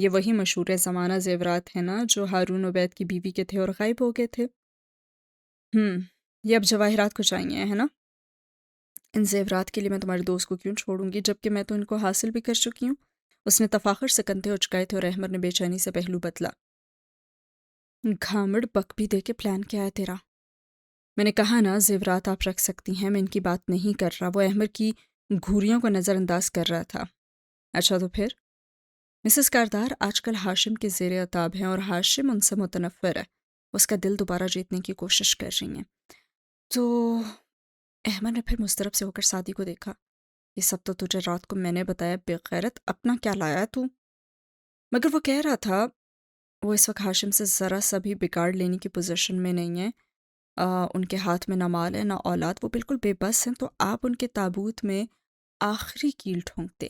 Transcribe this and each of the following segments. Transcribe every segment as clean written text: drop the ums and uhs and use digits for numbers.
یہ وہی مشہور زمانہ زیورات ہیں نا جو ہارون عبید کی بیوی کے تھے اور غائب ہو گئے تھے؟ یہ اب جواہرات کو چاہیے ہے نا؟ ان زیورات کے لیے میں تمہارے دوست کو کیوں چھوڑوں گی جبکہ میں تو ان کو حاصل بھی کر چکی ہوں؟ اس نے تفاخر سے کندھے اچکائے تھے اور احمد نے بے چینی سے پہلو بدلا۔ گھامڑ بک بھی دے کے پلان کیا ہے تیرا؟ میں نے کہا نا زیورات آپ رکھ سکتی ہیں، میں ان کی بات نہیں کر رہا۔ وہ احمد کی گھوریوں کو نظر انداز کر رہا تھا۔ اچھا تو پھر؟ مسز کاردار آج کل ہاشم کے زیر عتاب ہیں اور ہاشم ان سے متنفر ہے، اس کا دل دوبارہ جیتنے کی کوشش کر رہی ہیں۔ تو احمد نے پھر مضطرب سے ہو کر سعدی کو دیکھا۔ یہ سب تو تجھے رات کو میں نے بتایا، بے غیرت، اپنا کیا لایا تو؟ مگر وہ کہہ رہا تھا وہ اس وقت ہاشم سے ذرا سا بھی بگاڑ لینے کی پوزیشن میں نہیں ہے، ان کے ہاتھ میں نہ مال ہے نہ اولاد، وہ بالکل بے بس ہیں، تو آپ ان کے تابوت میں آخری کیل ٹھونک دیں۔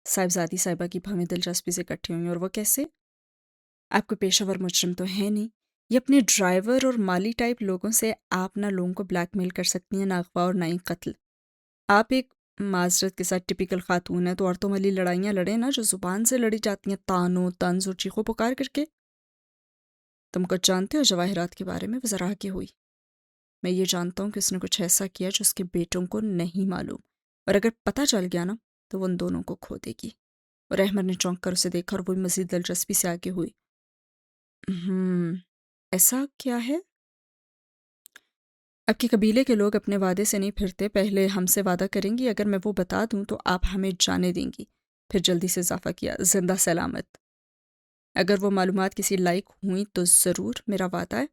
صاحبزادی صاحبہ کی بھویں دلچسپی سے اکٹھی ہوئیں۔ اور وہ کیسے؟ آپ کو پیشہ ور مجرم تو ہے نہیں، یہ اپنے ڈرائیور اور مالی ٹائپ لوگوں سے آپ نہ لوگوں کو بلیک میل کر سکتی ہیں، نہ اغوا اور نہ ہی قتل۔ آپ ایک معذرت کے ساتھ ٹپیکل خاتون ہیں، تو عورتوں والی لڑائیاں لڑیں نا جو زبان سے لڑی جاتی ہیں، تانوں طنز اور چیخو پکار کر کے۔ تم کچھ جانتے ہو جواہرات کے بارے میں؟ وہ ذرا آگے ہوئی۔ میں یہ جانتا ہوں کہ اس نے کچھ ایسا کیا جو اس کے بیٹوں کو نہیں معلوم، اور اگر پتہ چل گیا نا تو وہ ان دونوں کو کھو دے گی۔ اور احمد نے چونک کر اسے دیکھا اور وہ مزید دلچسپی سے آگے ہوئی۔ ایسا کیا ہے؟ اب کے قبیلے کے لوگ اپنے وعدے سے نہیں پھرتے، پہلے ہم سے وعدہ کریں گی، اگر میں وہ بتا دوں تو آپ ہمیں جانے دیں گی۔ پھر جلدی سے اضافہ کیا، زندہ سلامت۔ اگر وہ معلومات کسی لائق ہوئیں تو ضرور، میرا وعدہ ہے۔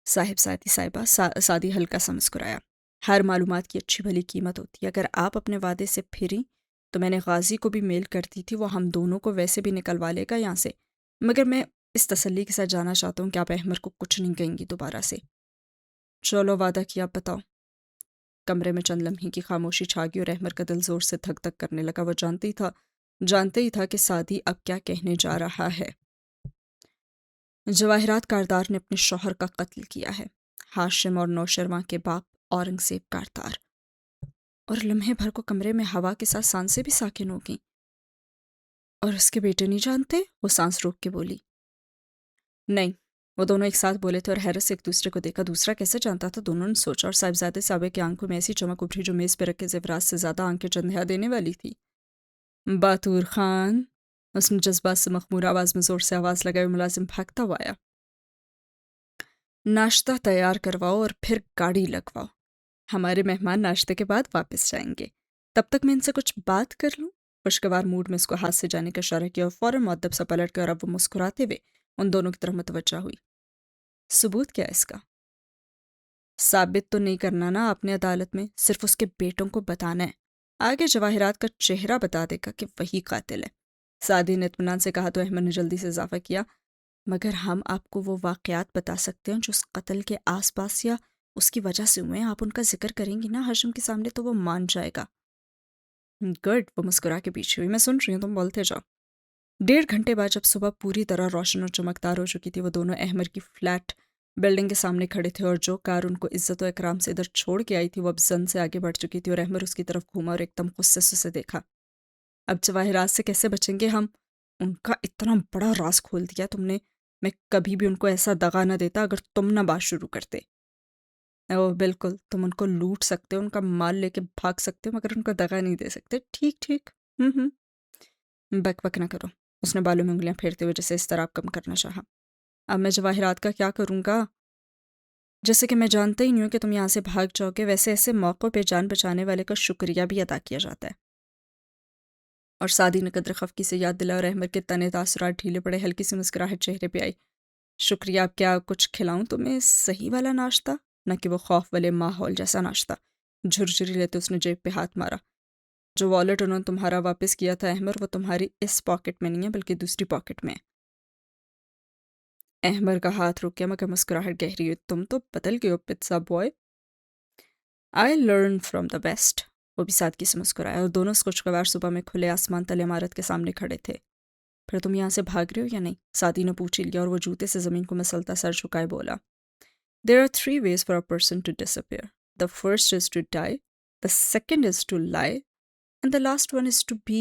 صاحبزادی صاحبہ، سعدی ہلکا سا مسکرایا، ہر معلومات کی اچھی بھلی قیمت ہوتی ہے، اگر آپ اپنے وعدے سے پھریں تو میں نے غازی کو بھی میل کر دی تھی، وہ ہم دونوں کو ویسے بھی نکلوا لے گا یہاں سے، مگر میں اس تسلی کے ساتھ جانا چاہتا ہوں کہ آپ احمد کو کچھ نہیں کہیں گی دوبارہ سے۔ چلو وعدہ کیا، آپ بتاؤ۔ کمرے میں چند لمحے کی خاموشی چھا گئی اور احمد کا دل زور سے دھک دھک کرنے لگا۔ وہ جانتے ہی تھا کہ سعدی اب کیا کہنے جا رہا ہے۔ جواہرات کاردار نے اپنے شوہر کا قتل کیا ہے، ہاشم اور نوشرواں کے باپ اورنگزیب کاردار۔ اور لمحے بھر کو کمرے میں ہوا کے ساتھ سانسیں بھی ساکن ہو گئیں۔ اور اس کے بیٹے نہیں جانتے؟ وہ سانس روک کے بولی۔ نہیں، وہ دونوں ایک ساتھ بولے تھے اور حیرت سے ایک دوسرے کو دیکھا۔ دوسرا کیسے جانتا تھا؟ دونوں نے سوچا، اور صاحبزادے صاحبہ کی آنکھوں میں ایسی چمک ابھری جو میز پہ رکھے زیورات سے زیادہ آنکھیں چندھیا دینے والی تھی۔ باتور خان، اس نے جذبات سے مخمور آواز میں زور سے آواز لگائی۔ ملازم بھاگتا ہوا آیا۔ ناشتہ تیار کرواؤ اور پھر گاڑی لگواؤ، ہمارے مہمان ناشتے کے بعد واپس جائیں گے، تب تک میں ان سے کچھ بات کر لوں۔ خوشگوار موڈ میں اس کو ہاتھ سے جانے کا اشارہ کیا اور فوراً مؤدب سا پلٹ کر، اب وہ مسکراتے ہوئے ان دونوں کی طرف متوجہ ہوئی۔ ثبوت کیا ہے اس کا؟ ثابت تو نہیں کرنا نا آپ نے عدالت میں، صرف اس کے بیٹوں کو بتانا ہے، آگے جواہرات کا چہرہ بتا دے گا کہ وہی قاتل ہے۔ سعدی نے اطمینان سے کہا تو احمد نے جلدی سے اضافہ کیا، مگر ہم آپ کو وہ واقعات بتا سکتے ہیں جو اس قتل کے آس پاس یا اس کی وجہ سے ہوئے ہیں۔ آپ ان کا ذکر کریں گی نا ہاشم کے سامنے تو وہ مان جائے گا۔ گڈ، وہ مسکرا کے پیچھے ہوئی۔ میں سن رہی ہوں، تم بولتے جاؤ۔ 1.5 گھنٹے بعد جب صبح پوری طرح روشن اور چمکدار ہو چکی تھی، وہ دونوں احمد کی فلیٹ بلڈنگ کے سامنے کھڑے تھے، اور جو کار ان کو عزت و اکرام سے ادھر چھوڑ کے آئی تھی وہ اب زن سے آگے بڑھ چکی تھی، اور احمد اس کی طرف گھوما اور ایک دم غصے سے اسے دیکھا۔ اب جواہرات سے کیسے بچیں گے ہم؟ ان کا اتنا بڑا راز کھول دیا تم نے، میں کبھی بھی ان کو ایسا دغا نہ دیتا اگر تم نہ بات شروع کرتے۔ اوہ بالکل، تم ان کو لوٹ سکتے ہو، ان کا مال لے کے بھاگ سکتے ہو، مگر ان کو دغا نہیں دے سکتے۔ ٹھیک ٹھیک، بک بک نہ کرو، اس نے بالوں میں انگلیاں پھیرتے ہوئے جیسے اضطراب کم کرنا چاہا۔ اب میں جواہرات کا کیا کروں گا؟ جیسے کہ میں جانتا ہی نہیں ہوں کہ تم یہاں سے بھاگ جاؤ گے، ویسے ایسے موقعوں پہ جان بچانے والے کا شکریہ بھی ادا کیا جاتا ہے۔ اور سعدی نے قدر خفگی سے یاد دلایا اور احمد کے تنے تاثرات ڈھیلے پڑے، ہلکی سی مسکراہٹ چہرے پہ آئی۔ شکریہ، اب کیا کچھ کھلاؤں تمہیں؟ صحیح والا ناشتہ، نہ کہ وہ خوف والے ماحول جیسا ناشتہ۔ جھرجھری لیتے اس نے جیب پہ ہاتھ مارا۔ جو والٹ انہوں نے تمہارا واپس کیا تھا احمد، وہ تمہاری اس پاکٹ میں نہیں ہے بلکہ دوسری پاکٹ میں ہے۔ احمد کا ہاتھ رک گیا مگر مسکراہٹ گہری ہوئی۔ تم تو بدل گئے ہو pizza boy. I learn from the best۔ وہ بھی سادگی سے مسکرایا، اور دونوں اس خوشگوار صبح میں کھلے آسمان تلے عمارت کے سامنے کھڑے تھے۔ پھر تم یہاں سے بھاگ رہے ہو یا نہیں؟ سعدی نے پوچھ لیا، اور وہ جوتے سے زمین کو مسلتا سر جھکائے بولا، There are 3 ways for a person to disappear. The first is to die, the second is to lie, and the last one is to be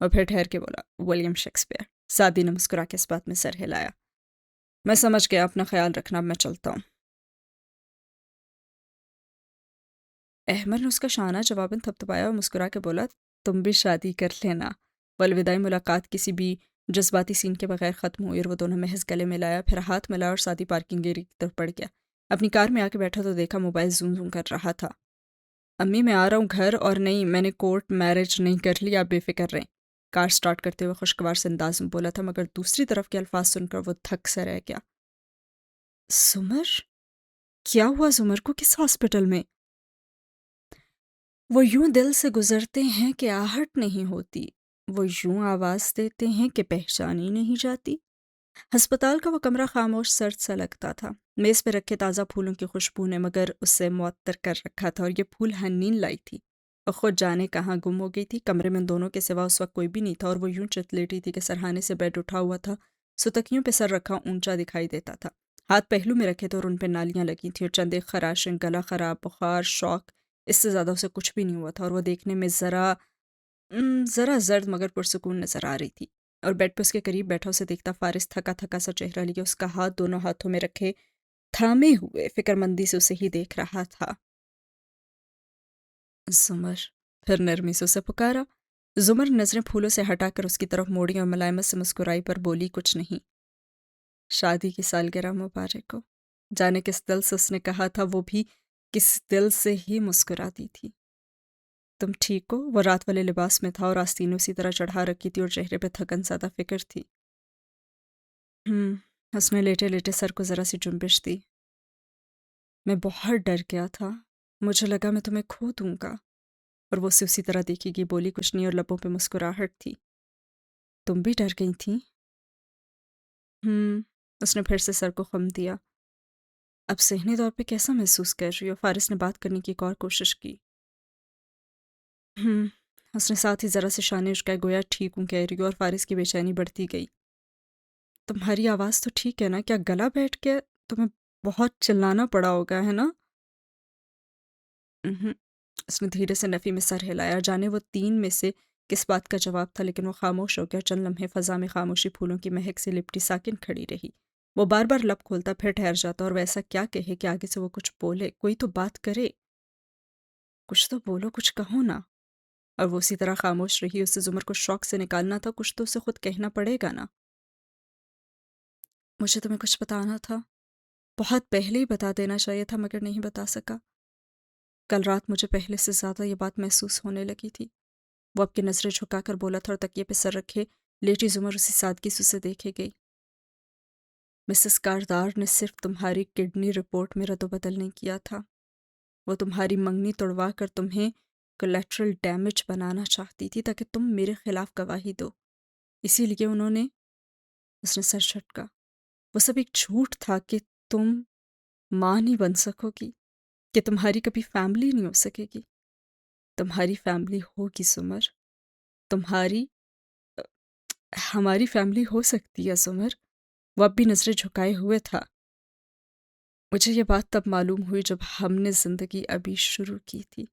اور پھر ٹھہر کے بولا ولیم شیکسپیئر۔ سعدی نے مسکرا کے اس بات میں سر ہلایا۔ میں سمجھ گیا، اپنا خیال رکھنا، اب میں چلتا ہوں۔ احمد نے اس کا شانہ جواباً تھپتھپایا اور مسکرا کے بولا تم بھی شادی کر لینا۔ وہ الوداعی ملاقات کسی بھی جذباتی سین کے بغیر ختم ہوئی اور وہ دونوں محض گلے ملایا، پھر ہاتھ ملا اور سعدی پارکنگ ایریا کی طرف بڑھ گیا۔ اپنی کار میں آ کے بیٹھا تو دیکھا موبائل زوم زوم کر رہا تھا۔ امی میں آ رہا ہوں گھر، اور نہیں میں نے کورٹ میرج نہیں کر لی، آپ بے فکر رہیں۔ کار سٹارٹ کرتے ہوئے خوشگوار سے انداز میں بولا تھا، مگر دوسری طرف کے الفاظ سن کر وہ تھک سے رہ گیا۔ زمر؟ کیا ہوا زمر کو؟ کس ہاسپٹل میں؟ وہ یوں دل سے گزرتے ہیں کہ آہٹ نہیں ہوتی، وہ یوں آواز دیتے ہیں کہ پہچانی نہیں جاتی۔ ہسپتال کا وہ کمرہ خاموش سرد سا لگتا تھا۔ میز پہ رکھے تازہ پھولوں کی خوشبو نے مگر اسے معطر کر رکھا تھا، اور یہ پھول حنین لائی تھی۔ اور خود جانے کہاں گم ہو گئی تھی۔ کمرے میں دونوں کے سوا اس وقت کوئی بھی نہیں تھا، اور وہ یوں چت لیٹی تھی کہ سرہانے سے بیڈ اٹھا ہوا تھا، ستکیوں پہ سر رکھا اونچا دکھائی دیتا تھا۔ ہاتھ پہلو میں رکھے تھے اور ان پہ نالیاں لگی تھیں، اور چند ایک خراشیں، گلا خراب، بخار، شوق، اس سے زیادہ اسے کچھ بھی نہیں ہوا تھا، اور وہ دیکھنے میں ذرا زرد مگر پرسکون نظر آ رہی تھی۔ اور بیڈ پہ اس کے قریب بیٹھا اسے دیکھتا فارس تھکا تھکا سا چہرہ لیے اس کا ہاتھ دونوں ہاتھوں میں رکھے تھامے ہوئے فکر مندی سے اسے ہی دیکھ رہا تھا۔ زمر، پھر نرمی سے اسے پکارا۔ زمر نظریں پھولوں سے ہٹا کر اس کی طرف موڑی اور ملائمت سے مسکرائی، پر بولی کچھ نہیں۔ شادی کی سالگرہ مبارک ہو، جانے کس دل سے اس نے کہا تھا، وہ بھی کس دل سے ہی مسکراتی تھی۔ تم ٹھیک ہو؟ وہ رات والے لباس میں تھا اور آستین اسی طرح چڑھا رکھی تھی اور چہرے پہ تھکن زیادہ فکر تھی۔ اس نے لیٹے لیٹے سر کو ذرا سی جنبش دی۔ میں بہت ڈر گیا تھا، مجھے لگا میں تمہیں کھو دوں گا۔ اور وہ اسے اسی طرح دیکھی گئی، بولی کچھ نہیں، اور لبوں پہ مسکراہٹ تھی۔ تم بھی ڈر گئی تھیں؟ اس نے پھر سے سر کو خم دیا۔ اب ذہنی طور پہ کیسا محسوس کر رہی ہو؟ فارس نے بات کرنے کی ایک اور کوشش کی۔ اس نے ساتھ ہی ذرا سے شانے اچکائے، گویا ٹھیک ہوں کہہ رہی ہو، اور فارس کی بے چینی بڑھتی گئی۔ تمہاری آواز تو ٹھیک ہے نا؟ کیا گلا بیٹھ کے تمہیں بہت چلانا پڑا ہوگا، ہے نا؟ اس نے دھیرے سے نفی میں سر ہلایا، جانے وہ تین میں سے کس بات کا جواب تھا، لیکن وہ خاموش ہو گیا۔ چند لمحے فضا میں خاموشی پھولوں کی مہک سے لپٹی ساکن کھڑی رہی۔ وہ بار بار لب کھولتا، پھر ٹھہر جاتا، اور ویسا کیا کہے کہ آگے سے وہ کچھ بولے، کوئی تو بات کرے۔ کچھ تو بولو، کچھ کہو نا۔ اور وہ اسی طرح خاموش رہی۔ اسے زمر کو شوق سے نکالنا تھا، کچھ تو اسے خود کہنا پڑے گا نا۔ مجھے تمہیں کچھ بتانا تھا، بہت پہلے ہی بتا دینا چاہیے تھا، مگر نہیں بتا سکا۔ کل رات مجھے پہلے سے زیادہ یہ بات محسوس ہونے لگی تھی۔ وہ اب کی نظریں جھکا کر بولا تھا، اور تکیے پہ سر رکھے لیٹی زمر اسی سادگی سے اسے دیکھے گئی۔ مسز کاردار نے صرف تمہاری کڈنی رپورٹ میں رد و بدل نہیں کیا تھا، وہ تمہاری منگنی توڑوا کر تمہیں کولیٹرل ڈیمیج بنانا چاہتی تھی تاکہ تم میرے خلاف گواہی دو۔ اسی لیے انہوں نے، اس نے سر جھٹکا، وہ سب ایک جھوٹ تھا کہ تم ماں نہیں بن سکو گی، کہ تمہاری کبھی فیملی نہیں ہو سکے گی۔ تمہاری فیملی ہوگی سمر، تمہاری ہماری فیملی ہو سکتی ہے سمر۔ وہ اب بھی نظریں جھکائے ہوئے تھا۔ مجھے یہ بات تب معلوم ہوئی جب ہم نے زندگی ابھی شروع کی تھی،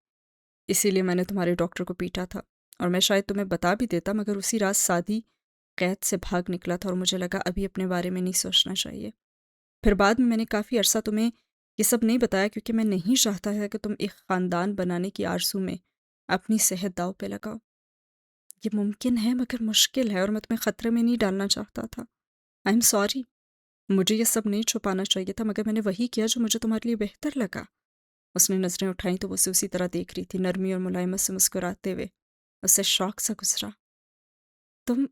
اسی لیے میں نے تمہارے ڈاکٹر کو پیٹا تھا، اور میں شاید تمہیں بتا بھی دیتا، مگر اسی رات سعدی قید سے بھاگ نکلا تھا، اور مجھے لگا ابھی اپنے بارے میں نہیں سوچنا چاہیے۔ پھر بعد میں نے کافی عرصہ تمہیں یہ سب نہیں بتایا، کیونکہ میں نہیں چاہتا ہے کہ تم ایک خاندان بنانے کی آرزو میں اپنی صحت داؤ پہ لگاؤ۔ یہ ممکن ہے مگر مشکل ہے، اور میں تمہیں خطرے میں نہیں ڈالنا چاہتا تھا۔ آئی ایم سوری، مجھے یہ سب نہیں چھپانا چاہیے تھا، مگر میں نے وہی کیا جو مجھے تمہارے لیے بہتر لگا۔ اس نے نظریں اٹھائیں تو وہ اسے اسی طرح دیکھ رہی تھی، نرمی اور ملائمت سے مسکراتے ہوئے۔ اسے شوق سا گزرا۔ تم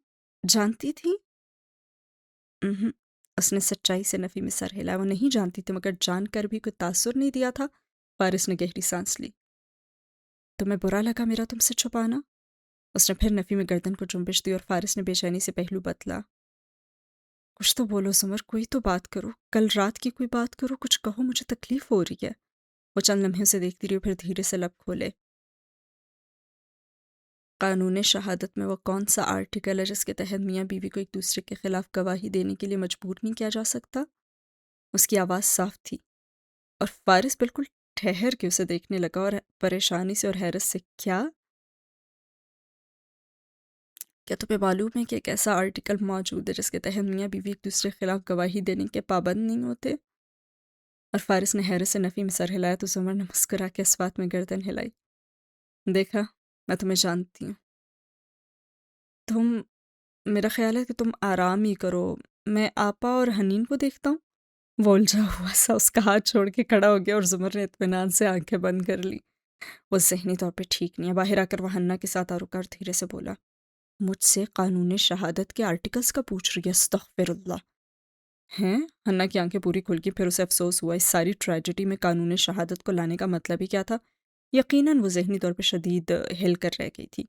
جانتی تھی؟ اس نے سچائی سے نفی میں سر ہلایا۔ وہ نہیں جانتی تھی، مگر جان کر بھی کوئی تاثر نہیں دیا تھا۔ فارس نے گہری سانس لی۔ تمہیں برا لگا میرا تم سے چھپانا؟ اس نے پھر نفی میں گردن کو جنبش دی، اور فارس نے بے چینی سے پہلو بدلا۔ کچھ تو بولو سمر، کوئی تو بات کرو، کل رات کی کوئی بات کرو، کچھ کہو، مجھے تکلیف ہو رہی ہے۔ وہ چند لمحے سے دیکھتی رہی، پھر دھیرے سے لب کھولے۔ قانون شہادت میں وہ کون سا آرٹیکل ہے جس کے تحت میاں بیوی کو ایک دوسرے کے خلاف گواہی دینے کے لیے مجبور نہیں کیا جا سکتا؟ اس کی آواز صاف تھی، اور فارس بالکل ٹھہر کے اسے دیکھنے لگا، اور پریشانی سے اور حیرت سے، کیا؟ کیا تمہیں معلوم ہے کہ ایک ایسا آرٹیکل موجود ہے جس کے تحت میاں بیوی ایک دوسرے کے خلاف گواہی دینے کے پابند نہیں ہوتے؟ اور فارس نے حیرت سے نفی میں سر ہلایا تو زمر نے مسکرا کے اس بات میں گردن ہلائی۔ دیکھا، میں تمہیں جانتی ہوں، تم میرا خیال ہے کہ تم آرام ہی کرو، میں آپا اور حنین کو دیکھتا ہوں۔ وہ الجھا ہوا سا اس کا ہاتھ چھوڑ کے کھڑا ہو گیا اور زمر نے اطمینان سے آنکھیں بند کر لی۔ وہ ذہنی طور پہ ٹھیک نہیں ہے۔ باہر آ کر وہ حنا کے ساتھ آروکا اور دھیرے سے بولا، مجھ سے قانون شہادت کے آرٹیکلز کا پوچھ رہی ہے؟ استغفر اللہ۔ ہیں؟ حنا کی آنکھیں پوری کھل گئی، پھر اسے افسوس ہوا اس ساری ٹریجڈی میں قانون شہادت کو لانے کا مطلب ہی کیا تھا۔ یقیناً وہ ذہنی طور پہ شدید ہل کر رہ گئی تھی۔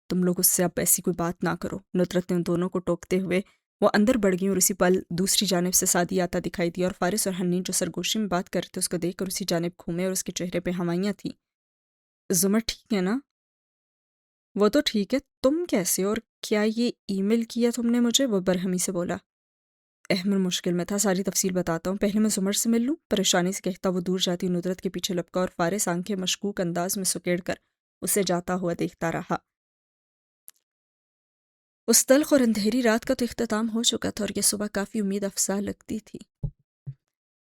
تم لوگ اس سے اب ایسی کوئی بات نہ کرو، نصرت نے ان دونوں کو ٹوکتے ہوئے وہ اندر بڑھ گئیں اور اسی پل دوسری جانب سے سعدی آتا دکھائی دیا اور فارس اور حنین جو سرگوشی میں بات کر رہے تھے اس کو دیکھ کر اسی جانب گھومے اور اس کے چہرے پہ ہوائیاں تھیں۔ زمر ٹھیک ہے نا؟ وہ تو ٹھیک ہے، تم کیسے ہو اور کیا یہ ای میل کیا تم نے مجھے؟ وہ برہمی سے بولا۔ احمد مشکل میں تھا، ساری تفصیل بتاتا ہوں، پہلے میں زمر سے مل لوں۔ پریشانی سے کہتا وہ دور جاتی ندرت کے پیچھے لپکا اور فارس آنکھیں مشکوک انداز میں سکیڑ کر اسے جاتا ہوا دیکھتا رہا۔ اس تلخ اور اندھیری رات کا تو اختتام ہو چکا تھا اور یہ صبح کافی امید افزا لگتی تھی۔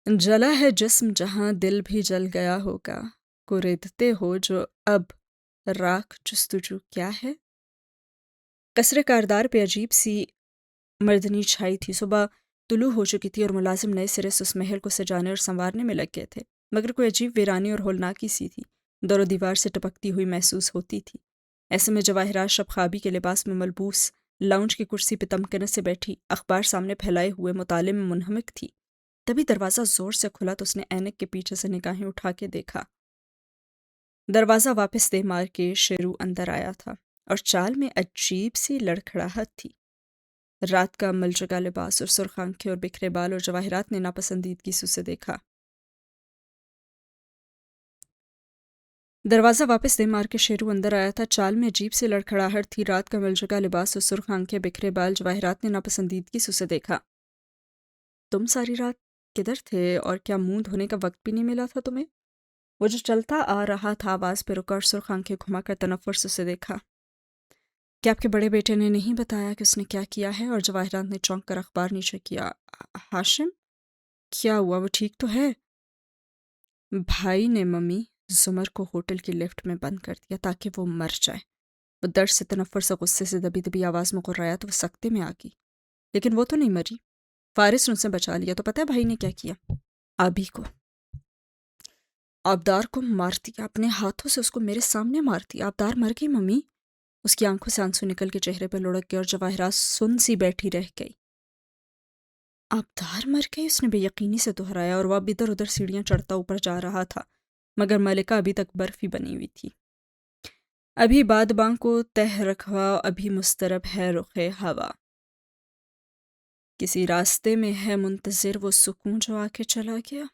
جلا ہے جسم جہاں دل بھی جل گیا ہوگا، کوریدتے ہو جو اب راکھ جستجو کیا ہے؟ قصر کاردار پہ عجیب سی مردنی چھائی تھی۔ صبح طلوع ہو چکی تھی اور ملازم نئے سرے سے اس محل کو سجانے اور سنوارنے میں لگ گئے تھے، مگر کوئی عجیب ویرانی اور ہولناکی سی تھی، دور و دیوار سے ٹپکتی ہوئی محسوس ہوتی تھی۔ ایسے میں جواہرات شب خوابی کے لباس میں ملبوس لاؤنج کی کرسی پہ تمکنت سے بیٹھی اخبار سامنے پھیلائے ہوئے مطالعے میں منہمک تھی۔ تبھی دروازہ زور سے کھلا تو اس نے اینک کے پیچھے سے نگاہیں اٹھا کے دیکھا۔ دروازہ واپس دے مار کے شیرو اندر آیا تھا اور چال میں عجیب سی لڑکھڑاہٹ تھی۔ رات کا ملجگا لباس اور سرخ آنکھیں اور بکھرے بال اور جواہرات نے ناپسندیدگی سے اسے دیکھا۔ دروازہ واپس دے مار کے شیرو اندر آیا تھا، چال میں عجیب سی لڑکھڑاہٹ تھی، رات کا ملجگا لباس اور سرخ آنکھیں بکھرے بال جواہرات نے ناپسندیدگی سے اسے دیکھا۔ تم ساری رات کدھر تھے اور کیا منہ دھونے کا وقت بھی نہیں ملا تھا تمہیں؟ وہ جو چلتا آ رہا تھا آواز پہ رکا اور سرخ آنکھیں گھما کر تنفر سے اسے دیکھا۔ کیا آپ کے بڑے بیٹے نے نہیں بتایا کہ اس نے کیا کیا ہے؟ اور جواہرات نے چونک کر اخبار نیچے کیا۔ ہاشم؟ کیا ہوا؟ وہ ٹھیک تو ہے؟ بھائی نے ممی زمر کو ہوٹل کی لفٹ میں بند کر دیا تاکہ وہ مر جائے۔ وہ درد سے تنفر سے غصے سے دبی دبی آواز میں غرایا تو وہ سکتے میں آ گئی۔ لیکن وہ تو نہیں مری، فارس نے اسے بچا لیا۔ تو پتہ ہے بھائی نے کیا کیا؟ آبی کو، آبدار کو مار دیا، اپنے ہاتھوں سے اس کو میرے سامنے مار دیا۔ آبدار مر گئی ممی؟ اس کی آنکھوں سے آنسو نکل کے چہرے پہ لڑک گئے اور جواہرات سن سی بیٹھی رہ گئی۔ آبدار مر گئی؟ اس نے بے یقینی سے دہرایا اور وہ اب ادھر ادھر سیڑھیاں چڑھتا اوپر جا رہا تھا، مگر ملکہ ابھی تک برفی بنی ہوئی تھی۔ ابھی بادباں کو تہ رکھوا، ابھی مضطرب ہے رخ ہوا، کسی راستے میں ہے منتظر وہ سکون جو آ کے چلا گیا۔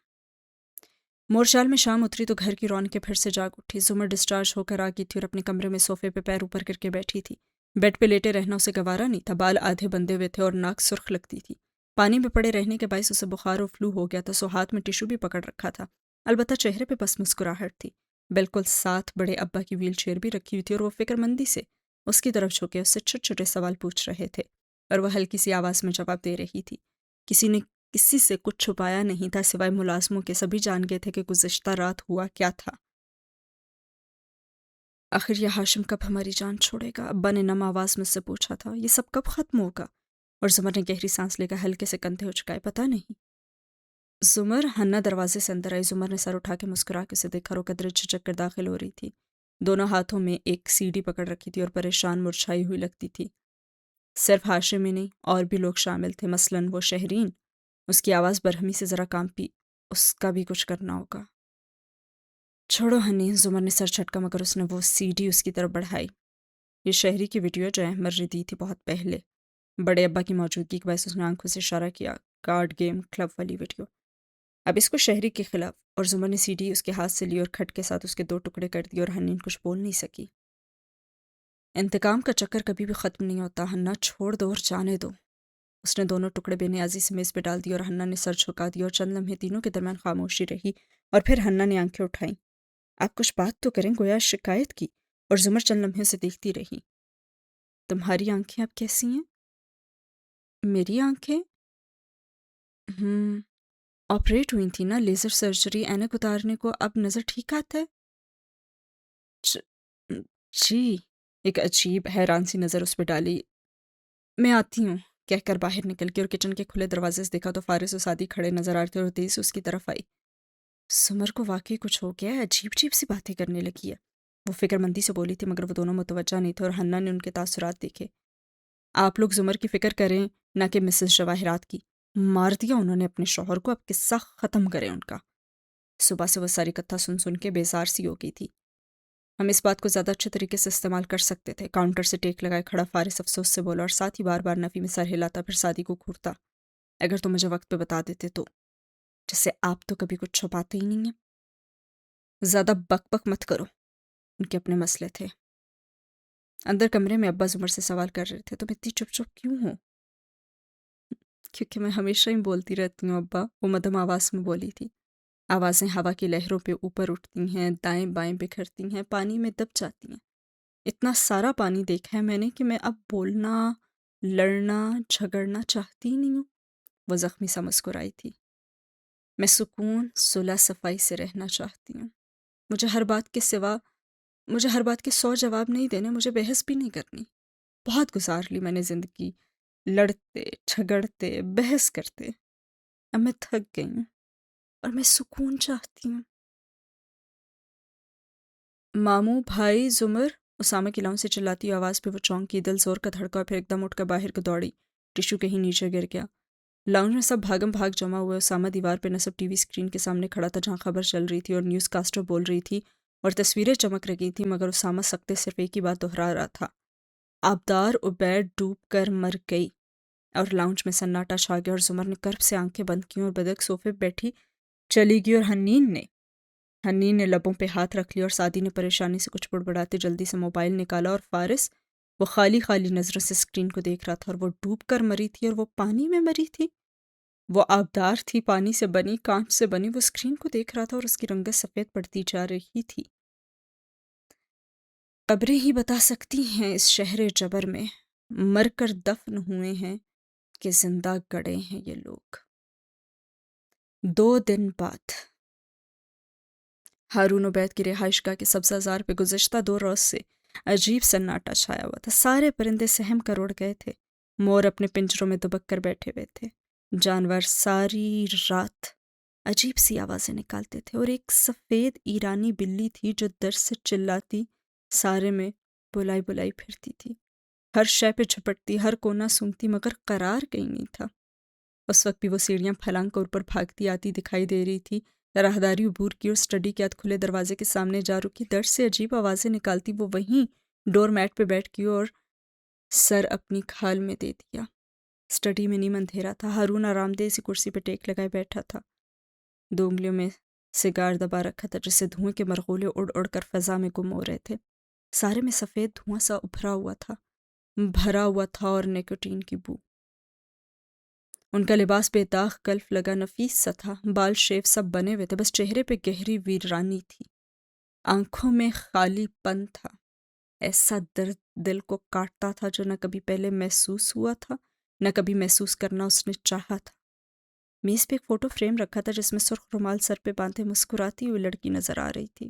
مورچال میں شام اتری تو گھر کی رونقیں پھر سے جاگ اٹھی۔ زمر ڈسچارج ہو کر آ گئی تھی اور اپنے کمرے میں صوفے پہ پیر اوپر کر کے بیٹھی تھی۔ بیڈ پہ لیٹے رہنا اسے گوارا نہیں تھا، بال آدھے بندھے ہوئے تھے اور ناک سرخ لگتی تھی۔ پانی میں پڑے رہنے کے باعث اسے بخار اور فلو ہو گیا تھا، سو ہاتھ میں ٹیشو بھی پکڑ رکھا تھا، البتہ چہرے پہ بس مسکراہٹ تھی۔ بالکل ساتھ بڑے ابا کی ویل چیئر بھی رکھی ہوئی تھی اور وہ فکر مندی سے اس کی طرف جھکے اس سے چھوٹے چھوٹے سوال پوچھ رہے تھے اور وہ ہلکی سی آواز میں جواب دے رہی تھی۔ کسی نے کسی سے کچھ چھپایا نہیں تھا سوائے ملازموں کے، سبھی جان گئے تھے کہ گزشتہ رات ہوا کیا تھا۔ آخر یہ ہاشم کب ہماری جان چھوڑے گا؟ ابا نے نم آواز میں سے پوچھا تھا۔ یہ سب کب ختم ہوگا؟ اور زمر نے گہری سانس لے کر ہلکے سے کندھے اچکائے۔ پتہ نہیں زمر۔ حنا دروازے سے اندر آئی۔ زمر نے سر اٹھا کے مسکرا کے اسے دیکھا، وہ قدرے جھجک کر داخل ہو رہی تھی، دونوں ہاتھوں میں ایک سیڑھی پکڑ رکھی تھی اور پریشان مرچھائی ہوئی لگتی تھی۔ صرف ہاشم ہی نہیں، اور بھی لوگ شامل تھے، مثلاً وہ شہرین۔ اس کی آواز برہمی سے ذرا کانپی۔ اس کا بھی کچھ کرنا ہوگا۔ چھوڑو ہنی، زمر نے سر چھٹکا، مگر اس نے وہ سی ڈی اس کی طرف بڑھائی۔ یہ شہری کی ویڈیو جو احمد نے دی تھی بہت پہلے، بڑے ابا کی موجودگی کے باعث اس نے آنکھوں سے اشارہ کیا، کارڈ گیم کلب والی ویڈیو۔ اب اس کو شہری کے خلاف۔ اور زمر نے سی ڈی اس کے ہاتھ سے لی اور کھٹ کے ساتھ اس کے 2 ٹکڑے کر دیے اور حنین کچھ بول نہیں سکی۔ انتقام کا چکر کبھی بھی ختم نہیں ہوتا حنا، چھوڑ دو اور جانے دو۔ اس نے دونوں ٹکڑے بے نیازی سے میز پہ ڈال دیے اور حنا نے سر جھکا دیا اور چند لمحے تینوں کے درمیان خاموشی رہی اور پھر حنا نے آنکھیں اٹھائیں۔ آپ کچھ بات تو کریں، گویا شکایت کی۔ اور زمر چند لمحے سے دیکھتی رہی۔ تمہاری آنکھیں اب کیسی ہیں؟ میری آنکھیں؟ آپریٹ ہوئی تھی نا، لیزر سرجری، اینک اتارنے کو، اب نظر ٹھیک آتا ہے؟ چ- جی، ایک عجیب حیران سی نظر اس پہ ڈالی۔ میں آتی ہوں کہہ کر باہر نکل گئی اور کچن کے کھلے دروازے سے دیکھا تو فارس و سعدی کھڑے نظر آ رہے تھے اور تیز سے اس کی طرف آئی۔ سمر کو واقعی کچھ ہو گیا ہے، عجیب عجیب سی باتیں کرنے لگی ہے، وہ فکر مندی سے بولی تھی، مگر وہ دونوں متوجہ نہیں تھے اور حنا نے ان کے تاثرات دیکھے۔ آپ لوگ زمر کی فکر کریں نہ کہ مسز جواہرات کی، مار دیا انہوں نے اپنے شوہر کو، اب قصہ ختم کریں ان کا۔ صبح سے وہ ساری کتھا سن سن کے بیزار سی ہو گئی تھی۔ ہم اس بات کو زیادہ اچھے طریقے سے استعمال کر سکتے تھے، کاؤنٹر سے ٹیک لگائے کھڑا فارس افسوس سے بولا، اور ساتھ ہی بار بار نفی میں سر ہلاتا، پھر سعدی کو گھورتا۔ اگر تم مجھے وقت پہ بتا دیتے تو، جیسے آپ تو کبھی کچھ چھپاتے ہی نہیں ہیں۔ زیادہ بک بک مت کرو، ان کے اپنے مسئلے تھے۔ اندر کمرے میں ابا زمر سے سوال کر رہے تھے، تم اتنی چپ چپ کیوں ہو؟ کیونکہ میں ہمیشہ ہی بولتی رہتی ہوں ابا، وہ مدھم آواز میں بولی تھی۔ آوازیں ہوا کی لہروں پہ اوپر اٹھتی ہیں، دائیں بائیں بکھرتی ہیں، پانی میں دب جاتی ہیں۔ اتنا سارا پانی دیکھا ہے میں نے کہ میں اب بولنا، لڑنا، جھگڑنا چاہتی ہی نہیں ہوں۔ وہ زخمی سا مسکرائی تھی۔ میں سکون، صلح صفائی سے رہنا چاہتی ہوں۔ مجھے ہر بات کے 100 جواب نہیں دینے، مجھے بحث بھی نہیں کرنی۔ بہت گزار لی میں نے زندگی لڑتے، جھگڑتے، بحث کرتے۔ اب میں تھک گئی ہوں اور میں سکون چاہتی ہوں۔ ماموں، بھائی، زمر، اسامہ کی لاؤں سے چلاتی آواز پہ وہ چونکی، دل زور کا دھڑکا، اور پھر ایک دم اٹھ کر باہر کو دوڑی۔ ٹیشو کہیں نیچے گر گیا۔ لاؤنج میں سب بھاگم بھاگ جمع ہوئے۔ اسامہ دیوار پہ نصب ٹی وی اسکرین کے سامنے کھڑا تھا جہاں خبر چل رہی تھی اور نیوز کاسٹر بول رہی تھی اور تصویریں چمک رہی تھیں، مگر اسامہ سکتے صرف ایک ہی بات دہرا رہا تھا، آبدار عبید ڈوب کر مر گئی۔ اور لاؤنج میں سناٹا چھا گیا اور زمر نے کرب سے آنکھیں بند کیں اور بدک صوفے پہ بیٹھی چلی گئی، اور حنین نے لبوں پہ ہاتھ رکھ لیا اور سعدی نے پریشانی سے کچھ بڑبڑاتے جلدی سے موبائل نکالا، اور فارس وہ خالی خالی نظروں سے اسکرین کو دیکھ رہا تھا، اور وہ ڈوب کر مری تھی اور وہ پانی میں مری تھی۔ وہ آبدار تھی، پانی سے بنی، کانچ سے بنی، وہ اسکرین کو دیکھ رہا تھا اور اس کی رنگت سفید پڑتی جا رہی تھی۔ قبریں ہی بتا سکتی ہیں اس شہر جبر میں مر کر دفن ہوئے ہیں کہ زندہ گڑے ہیں یہ لوگ۔ 2 دن بعد ہارون عبید کی رہائش گاہ کے سبزہ زار پہ گزشتہ 2 روز سے عجیب سناٹا چھایا ہوا تھا۔ سارے پرندے سہم کر اڑ گئے تھے، مور اپنے پنجروں میں دبک کر بیٹھے ہوئے تھے، جانور ساری رات عجیب سی آوازیں نکالتے تھے، اور ایک سفید ایرانی بلی تھی جو در سے چلاتی سارے میں بلائی بلائی پھرتی تھی، ہر شے پہ جھپٹتی، ہر کونا سونگتی، مگر قرار کہیں نہیں تھا۔ اس وقت بھی وہ سیڑھیاں پھلانگ کر اوپر بھاگتی آتی دکھائی دے رہی تھی۔ راہداری عبور کی اور اسٹڈی کے ہاتھ کھلے دروازے کے سامنے جا رکی، در سے عجیب آوازیں نکالتی وہ وہیں ڈور میٹ پہ بیٹھ گئی اور سر اپنی کھال میں دے دیا۔ اسٹڈی میں نیم اندھیرا تھا۔ ہارون آرام دہ سی کرسی پہ ٹیک لگائے بیٹھا تھا، 2 انگلیوں میں سگار دبا رکھا تھا جس سے دھوئیں کے مرغولے اڑ اڑ کر فضا میں گم ہو رہے تھے۔ سارے میں سفید دھواں سا ابھرا ہوا تھا، بھرا ہوا تھا، اور نیکوٹین کی بو۔ ان کا لباس بے داغ کلف لگا نفیس سا تھا، بال شیو سب بنے ہوئے تھے، بس چہرے پہ گہری ویرانی تھی، آنکھوں میں خالی پن تھا۔ ایسا درد دل کو کاٹتا تھا جو نہ کبھی پہلے محسوس ہوا تھا، نہ کبھی محسوس کرنا اس نے چاہا تھا۔ میز پہ ایک فوٹو فریم رکھا تھا جس میں سرخ رومال سر پہ باندھے مسکراتی ہوئی لڑکی نظر آ رہی تھی۔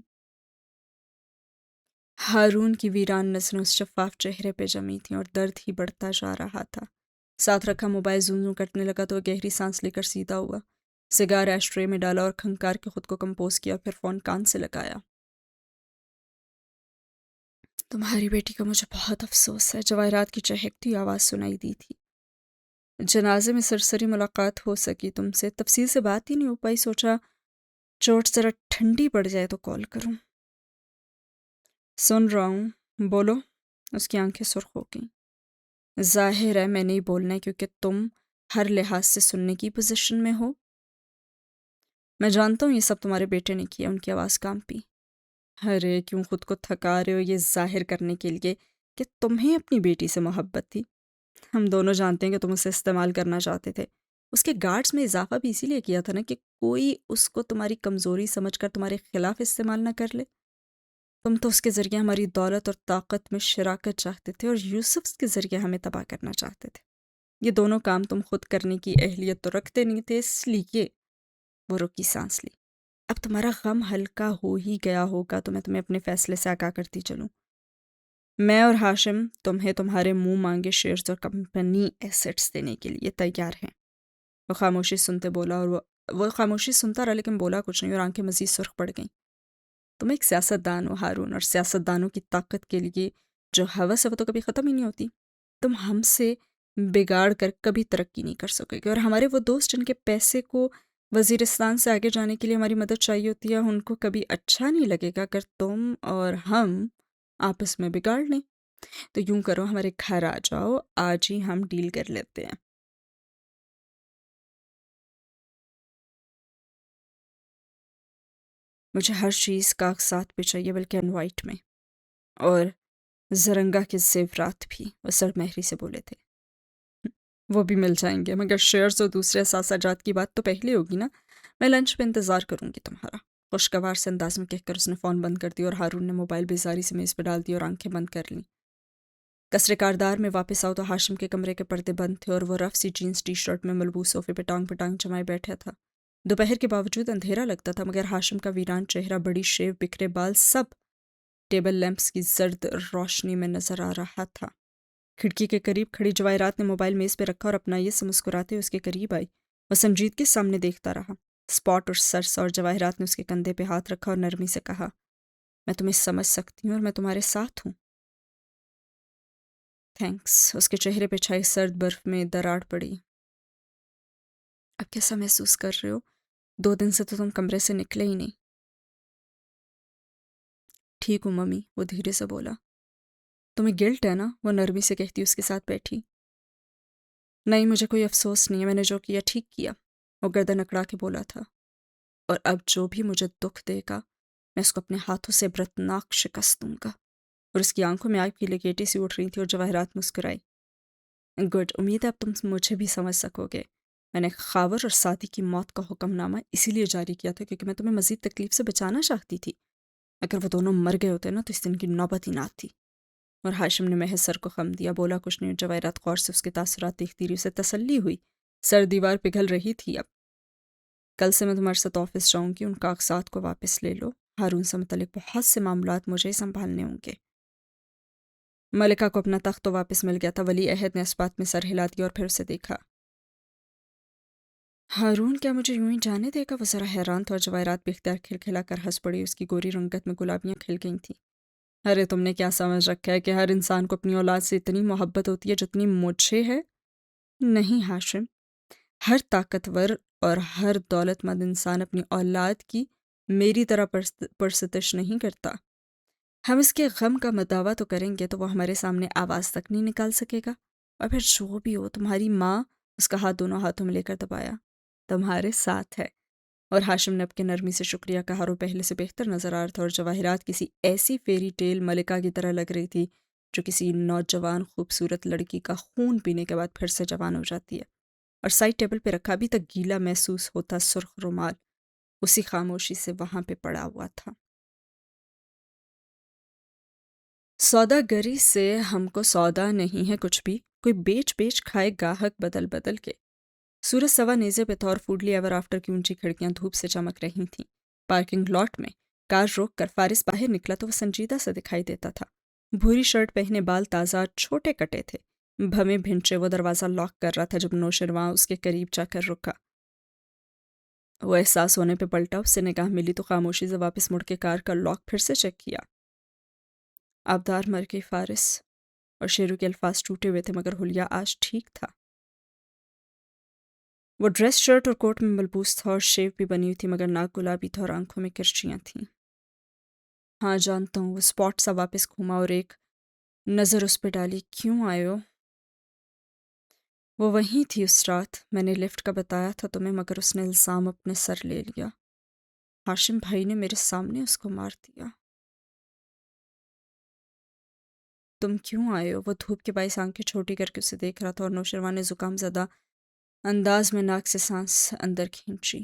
ہارون کی ویران نظریں اس شفاف چہرے پہ جمی تھیں اور درد ہی بڑھتا جا رہا تھا۔ ساتھ رکھا موبائل زوں زوں کرنے لگا تو وہ گہری سانس لے کر سیدھا ہوا، سگار ایش ٹرے میں ڈالا اور کھنکار کے خود کو کمپوز کیا، پھر فون کان سے لگایا۔ تمہاری بیٹی کا مجھے بہت افسوس ہے، جواہرات کی چہکتی آواز سنائی دی تھی۔ جنازے میں سرسری ملاقات ہو سکی تم سے، تفصیل سے بات ہی نہیں ہو پائی، سوچا چوٹ ذرا ٹھنڈی پڑ جائے تو کال کروں۔ سن رہا ہوں، بولو۔ اس کی آنکھیں سرخ ہو گئیں۔ ظاہر ہے میں نہیں بولنا ہے کیونکہ تم ہر لحاظ سے سننے کی پوزیشن میں ہو۔ میں جانتا ہوں یہ سب تمہارے بیٹے نے کیا، ان کی آواز کانپی۔ ارے کیوں خود کو تھکا رہے ہو یہ ظاہر کرنے کے لیے کہ تمہیں اپنی بیٹی سے محبت تھی؟ ہم دونوں جانتے ہیں کہ تم اسے استعمال کرنا چاہتے تھے۔ اس کے گارڈز میں اضافہ بھی اسی لیے کیا تھا نا کہ کوئی اس کو تمہاری کمزوری سمجھ کر تمہارے خلاف استعمال نہ کر لے۔ تم تو اس کے ذریعے ہماری دولت اور طاقت میں شراکت چاہتے تھے اور یوسف کے ذریعے ہمیں تباہ کرنا چاہتے تھے۔ یہ دونوں کام تم خود کرنے کی اہلیت تو رکھتے نہیں تھے، اس لیے وہ رکی سانس لی۔ اب تمہارا غم ہلکا ہو ہی گیا ہوگا تو میں تمہیں اپنے فیصلے سے آگاہ کرتی چلوں۔ میں اور ہاشم تمہیں تمہارے منہ مانگے شیئرز اور کمپنی ایسٹس دینے کے لیے تیار ہیں۔ وہ خاموشی سنتے بولا اور وہ خاموشی سنتا رہا لیکن بولا کچھ نہیں اور آنکھیں مزید سرخ پڑ گئیں۔ تم ایک سیاست دان ہو ہارون، اور سیاست دانوں کی طاقت کے لیے جو ہوس ہے وہ تو کبھی ختم ہی نہیں ہوتی۔ تم ہم سے بگاڑ کر کبھی ترقی نہیں کر سکے گے، اور ہمارے وہ دوست جن کے پیسے کو وزیرستان سے آگے جانے کے لیے ہماری مدد چاہیے ہوتی ہے، ان کو کبھی اچھا نہیں لگے گا اگر تم اور ہم آپس میں بگاڑ لیں۔ تو یوں کرو، ہمارے گھر آ جاؤ، آج ہی ہم ڈیل کر لیتے ہیں۔ مجھے ہر چیز کاغذات پہ چاہیے، بلکہ ان وائٹ میں، اور زرنگا کے زیورات بھی، وہ سر مہری سے بولے تھے۔ وہ بھی مل جائیں گے، مگر شیئرز اور دوسرے اثاثاجات کی بات تو پہلے ہوگی نا۔ میں لنچ پہ انتظار کروں گی تمہارا، خوشگوار سے انداز میں کہہ کر اس نے فون بند کر دیا اور ہارون نے موبائل بیزاری سے میز پہ ڈال دی اور آنکھیں بند کر لیں۔ قصر کاردار میں واپس آؤ تو ہاشم کے کمرے کے پردے بند تھے اور وہ رف سی جینز ٹی شرٹ میں ملبوس صوفے پہ ٹانگ جمائے بیٹھا تھا۔ دوپہر کے باوجود اندھیرا لگتا تھا، مگر ہاشم کا ویران چہرہ، بڑی شیو، بکھرے بال، سب ٹیبل لیمپس کی زرد روشنی میں نظر آ رہا تھا۔ کھڑکی کے قریب کھڑی جواہرات نے موبائل میز پہ رکھا اور اپنائیے سے مسکراتے اس کے قریب آئی۔ وہ سنجیدگی کے سامنے دیکھتا رہا۔ اسپاٹ اور سرس اور جواہرات نے اس کے کندھے پہ ہاتھ رکھا اور نرمی سے کہا، میں تمہیں سمجھ سکتی ہوں اور میں تمہارے ساتھ ہوں۔ تھینکس۔ اس کے چہرے پہ چھائی سرد برف میں دراڑ پڑی۔ اب کیسا محسوس کر رہے ہو؟ 2 دن سے تو تم کمرے سے نکلے ہی نہیں۔ ٹھیک ہوں ممی، وہ دھیرے سے بولا۔ تمہیں گلٹ ہے نا؟ وہ نرمی سے کہتی اس کے ساتھ بیٹھی۔ نہیں، مجھے کوئی افسوس نہیں ہے، میں نے جو کیا ٹھیک کیا، وہ گردن اکڑا کے بولا تھا۔ اور اب جو بھی مجھے دکھ دے گا میں اس کو اپنے ہاتھوں سے عبرتناک شکست دوں گا۔ اور اس کی آنکھوں میں آگ کی لکیٹیں سی اٹھ رہی تھی اور جواہرات مسکرائی۔ گڈ، امید ہے اب تم مجھے بھی سمجھ سکو گے۔ میں نے خاور اور سعدی کی موت کا حکم نامہ اسی لیے جاری کیا تھا کیونکہ میں تمہیں مزید تکلیف سے بچانا چاہتی تھی۔ اگر وہ دونوں مر گئے ہوتے نا تو اس دن کی نوبت ہی نہ آتی۔ اور ہاشم نے محض سر کو خم دیا، بولا کچھ نہیں۔ جواہرات غور سے اس کے تاثرات دیکھتی رہی، اسے تسلی ہوئی۔ سر دیوار پگھل رہی تھی اب۔ کل سے میں تمہارے ساتھ آفس جاؤں گی، ان کاغذات کو واپس لے لو۔ ہارون سے متعلق بہت سے معاملات مجھے ہی سنبھالنے ہوں گے۔ ملکہ کو اپنا تخت تو واپس مل گیا تھا۔ ولی عہد نے اس بات میں سر ہلا دیا اور پھر اسے دیکھا۔ ہارون کیا مجھے یوں ہی جانے دے گا؟ وہ ذرا حیران تھا اور جواہرات بھی اختیار کھلکھلا کر ہنس پڑی۔ اس کی گوری رنگت میں گلابیاں کھل گئی تھیں۔ ارے تم نے کیا سمجھ رکھا ہے کہ ہر انسان کو اپنی اولاد سے اتنی محبت ہوتی ہے جتنی مجھے ہے؟ نہیں ہاشم، ہر طاقتور اور ہر دولت مند انسان اپنی اولاد کی میری طرح پرستش نہیں کرتا۔ ہم اس کے غم کا مداوع تو کریں گے تو وہ ہمارے سامنے آواز تک نہیں نکال سکے گا۔ اور پھر جو بھی ہو، تمہاری ماں، اس کا ہاتھ دونوں ہاتھوں میں لے کر دبایا، تمہارے ساتھ ہے۔ اور ہاشم نے اب کے نرمی سے شکریہ کہا اور وہ پہلے سے بہتر نظر آ رہا تھا، اور جواہرات کسی ایسی فیری ٹیل ملکہ کی طرح لگ رہی تھی جو کسی نوجوان خوبصورت لڑکی کا خون پینے کے بعد پھر سے جوان ہو جاتی ہے۔ اور سائڈ ٹیبل پہ رکھا ابھی تک گیلا محسوس ہوتا سرخ رومال اسی خاموشی سے وہاں پہ پڑا ہوا تھا۔ سوداگری سے ہم کو سودا نہیں ہے کچھ بھی، کوئی بیچ بیچ کھائے گاہک بدل بدل کے۔ سورج سوا نیزے پہ تھا اور فوڈلی ایور آفٹر کی اونچی کھڑکیاں دھوپ سے چمک رہی تھیں۔ پارکنگ لاٹ میں کار روک کر فارس باہر نکلا تو وہ سنجیدہ سے دکھائی دیتا تھا۔ بھوری شرٹ پہنے، بال تازہ، چھوٹے کٹے تھے، بھویں بھنچے۔ وہ دروازہ لاک کر رہا تھا جب نوشرواں اس کے قریب جا کر رکا۔ وہ احساس ہونے پہ پلٹا، اس سے نگاہ ملی تو خاموشی سے واپس مڑ کے کار کا لاک پھر سے چیک کیا۔ آبدار مر گئی فارس، اور شیرو کے الفاظ ٹوٹے ہوئے تھے مگر حلیہ آج ٹھیک تھا۔ وہ ڈریس شرٹ اور کوٹ میں ملبوس تھا اور شیو بھی بنی ہوئی تھی مگر ناک گلابی تھا اور آنکھوں میں کرچیاں تھیں۔ ہاں جانتا ہوں۔ وہ اسپاٹ سا واپس گھوما اور ایک نظر اس پہ ڈالی۔ کیوں آئے ہو؟ وہ وہیں تھی اس رات، میں نے لفٹ کا بتایا تھا تمہیں مگر اس نے الزام اپنے سر لے لیا۔ ہاشم بھائی نے میرے سامنے اس کو مار دیا۔ تم کیوں آئے ہو؟ وہ دھوپ کے باعث آنکھیں چھوٹی کر کے اسے دیکھ رہا تھا اور نوشروان نے زکام زدہ انداز میں ناک سے سانس اندر کھینچی۔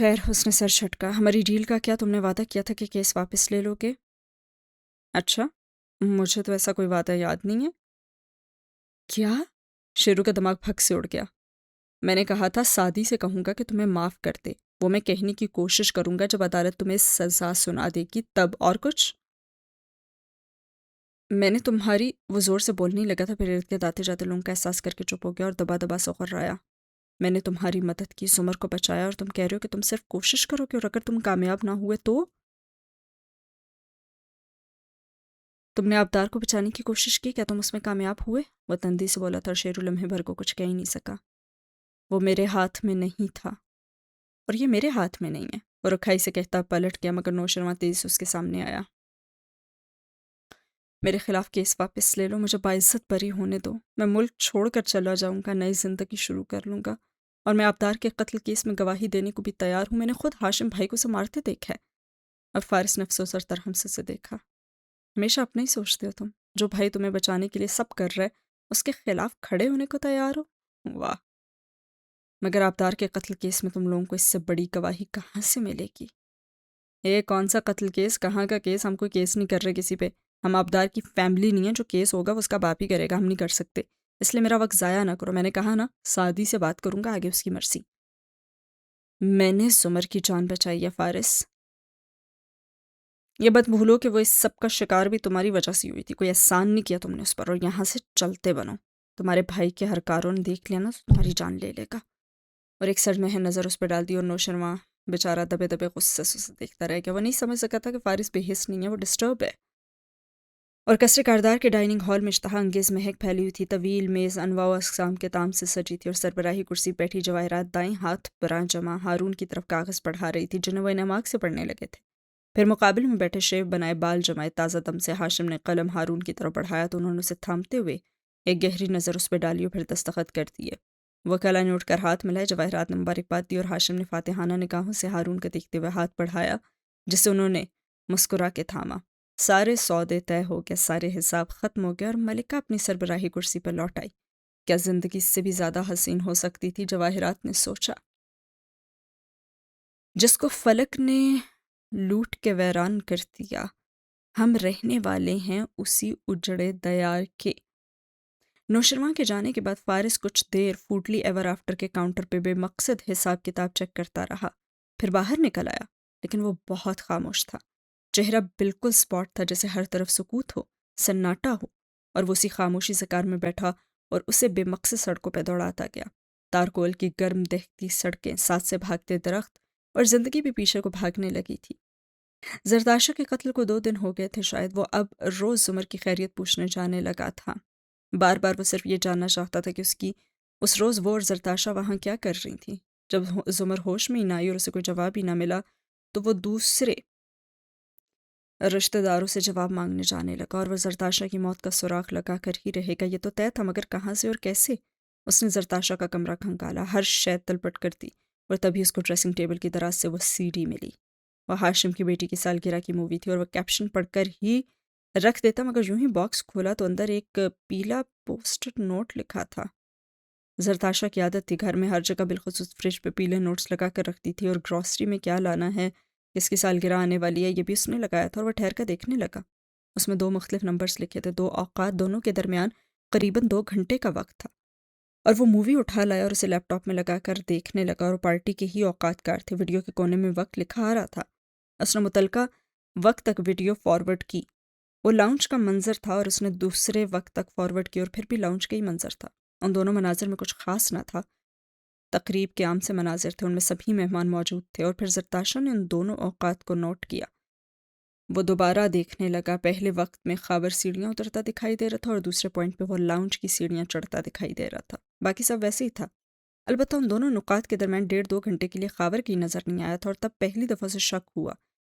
خیر، اس نے سر چھٹکا۔ ہماری ڈیل کا کیا؟ تم نے وعدہ کیا تھا کہ کیس واپس لے لو گے۔ اچھا، مجھے تو ایسا کوئی وعدہ یاد نہیں ہے۔ کیا؟ شیرو کا دماغ پھک سے اڑ گیا۔ میں نے کہا تھا سادی سے کہوں گا کہ تمہیں معاف کر دے، وہ میں کہنے کی کوشش کروں گا جب عدالت تمہیں سزا سنا دے گی تب، اور کچھ؟ میں نے تمہاری، وہ زور سے بولنے لگا تھا، پھر ارد گرد آتے جاتے لوگوں کا احساس کر کے چپ ہو گیا اور دبا دبا سے غرایا۔ میں نے تمہاری مدد کی، زمر کو بچایا، اور تم کہہ رہے ہو کہ تم صرف کوشش کرو گے، اور اگر تم کامیاب نہ ہوئے تو؟ تم نے آبدار کو بچانے کی کوشش کی، کیا تم اس میں کامیاب ہوئے؟ وہ تندی سے بولا تھا اور شیرو لمحے بھر کو کچھ کہہ ہی نہیں سکا۔ وہ میرے ہاتھ میں نہیں تھا، اور یہ میرے ہاتھ میں نہیں ہے، وہ رکھائی سے کہتا پلٹ گیا، مگر نوشرواں تیزی سے اس کے سامنے آیا۔ میرے خلاف کیس واپس لے لو، مجھے باعزت بری ہونے دو، میں ملک چھوڑ کر چلا جاؤں گا، نئی زندگی شروع کر لوں گا، اور میں آبدار کے قتل کیس میں گواہی دینے کو بھی تیار ہوں، میں نے خود ہاشم بھائی کو اسے مارتے دیکھا ہے۔ اب فارس نے افسوس اور ترحم سے دیکھا۔ ہمیشہ اپنا ہی سوچتے ہو تم، جو بھائی تمہیں بچانے کے لیے سب کر رہے اس کے خلاف کھڑے ہونے کو تیار ہو؟ واہ! مگر آبدار کے قتل کیس میں تم لوگوں کو اس سے بڑی گواہی کہاں سے ملے گی؟ یہ کون سا قتل کیس؟ کہاں کا کیس؟ ہم کوئی کیس نہیں کر رہے کسی پہ، ہم آبدار کی فیملی نہیں ہے، جو کیس ہوگا وہ اس کا باپ ہی کرے گا، ہم نہیں کر سکتے، اس لیے میرا وقت ضائع نہ کرو، میں نے کہا نا سادی سے بات کروں گا، آگے اس کی مرضی۔ میں نے زمر کی جان بچائی ہے فارس، یہ بات بھولو کہ وہ اس سب کا شکار بھی تمہاری وجہ سے ہوئی تھی، کوئی احسان نہیں کیا تم نے اس پر، اور یہاں سے چلتے بنو، تمہارے بھائی کے ہر کاروں نے دیکھ لیا نا تو تمہاری جان لے لے گا۔ اور ایک سر میں نظر اس پہ ڈال دی، اور نوشرواں بیچارہ دبے دبے غصے سے اسے دیکھتا رہ گیا۔ وہ نہیں سمجھ سکا تھا کہ فارس بے حس نہیں ہے، وہ ڈسٹرب ہے۔ اور قصر کاردار کے ڈائننگ ہال میں اشتہا انگیز مہک پھیلی ہوئی تھی، طویل میز انواع و اقسام کے طعام سے سجی تھی، اور سربراہی کرسی بیٹھی جواہرات دائیں ہاتھ براں جمع ہارون کی طرف کاغذ پڑھا رہی تھی، جنہیں وہ انعماق سے پڑھنے لگے تھے۔ پھر مقابل میں بیٹھے شیو بنائے بال جمائے تازہ دم سے ہاشم نے قلم ہارون کی طرف بڑھایا تو انہوں نے اسے تھامتے ہوئے ایک گہری نظر اس پہ ڈالی اور پھر دستخط کر دیے۔ وکلا نے اٹھ کر ہاتھ ملائے، جواہرات نے مبارکباد دی، اور ہاشم نے فاتحانہ نگاہوں سے ہارون کا دیکھتے ہوئے ہاتھ بڑھایا، جسے انہوں نے مسکرا کے تھاما۔ سارے سودے طے ہو گئے، سارے حساب ختم ہو گئے، اور ملکہ اپنی سربراہی کرسی پر لوٹ آئی۔ کیا زندگی اس سے بھی زیادہ حسین ہو سکتی تھی؟ جواہرات نے سوچا۔ جس کو فلک نے لوٹ کے ویران کر دیا، ہم رہنے والے ہیں اسی اجڑے دیار کے۔ نوشرواں کے جانے کے بعد فارس کچھ دیر فوڈلی ایور آفٹر کے کاؤنٹر پہ بے مقصد حساب کتاب چیک کرتا رہا، پھر باہر نکل آیا، لیکن وہ بہت خاموش تھا۔ چہرہ بالکل سپاٹ تھا، جیسے ہر طرف سکوت ہو، سناٹا ہو، اور وہ اسی خاموشی سے کار میں بیٹھا اور اسے بے مقصد سڑکوں پہ دوڑاتا گیا۔ تارکول کی گرم دہتی سڑکیں، ساتھ سے بھاگتے درخت، اور زندگی بھی پیچھے کو بھاگنے لگی تھی۔ زرداشہ کے قتل کو 2 دن ہو گئے تھے شاید، وہ اب روز زمر کی خیریت پوچھنے جانے لگا تھا۔ بار بار وہ صرف یہ جاننا چاہتا تھا کہ اس روز وہ اور زرداشہ وہاں کیا کر رہی تھی۔ جب زمر ہوش میں ہی نہ آئی اور اسے کوئی جواب ہی نہ ملا تو وہ دوسرے رشتہ داروں سے جواب مانگنے جانے لگا، اور وہ زرداشہ کی موت کا سراغ لگا کر ہی رہے گا، یہ تو طے تھا، مگر کہاں سے اور کیسے؟ اس نے زرداشہ کا کمرہ کھنگالا، ہر شے تلپٹ کر دی، اور تبھی اس کو ڈریسنگ ٹیبل کی دراز سے وہ سی ڈی ملی۔ وہ ہاشم کی بیٹی کی سالگرہ کی مووی تھی، اور وہ کیپشن پڑھ کر ہی رکھ دیتا، مگر یوں ہی باکس کھولا تو اندر ایک پیلا پوسٹڈ نوٹ لکھا تھا۔ زرداشہ کی عادت تھی گھر میں ہر جگہ بالخصوص فریج پہ پیلے نوٹس لگا کر رکھتی تھی، اور گروسری میں کیا لانا ہے، کس کی سالگرہ آنے والی ہے، یہ بھی اس نے لگایا تھا، اور وہ ٹھہر کر دیکھنے لگا۔ اس میں 2 مختلف نمبرز لکھے تھے، 2 اوقات، دونوں کے درمیان قریباً 2 گھنٹے کا وقت تھا، اور وہ مووی اٹھا لایا اور اسے لیپ ٹاپ میں لگا کر دیکھنے لگا، اور پارٹی کے ہی اوقات کار تھے، ویڈیو کے کونے میں وقت لکھا آ رہا تھا۔ اس نے متعلقہ وقت تک ویڈیو فارورڈ کی، وہ لاؤنج کا منظر تھا، اور اس نے دوسرے وقت تک فارورڈ کی، اور پھر بھی لاؤنج کا ہی منظر تھا۔ ان دونوں مناظر میں کچھ خاص نہ تھا، تقریب کے عام سے مناظر تھے، ان میں سبھی مہمان موجود تھے، اور پھر زرداشہ نے ان دونوں اوقات کو نوٹ کیا۔ وہ دوبارہ دیکھنے لگا، پہلے وقت میں خاور سیڑھیاں اترتا دکھائی دے رہا تھا، اور دوسرے پوائنٹ پہ وہ لاؤنج کی سیڑھیاں چڑھتا دکھائی دے رہا تھا، باقی سب ویسے ہی تھا۔ البتہ ان دونوں نقاط کے درمیان 1.5-2 گھنٹے کے لیے خاور کی نظر نہیں آیا تھا، اور تب پہلی دفعہ سے شک ہوا،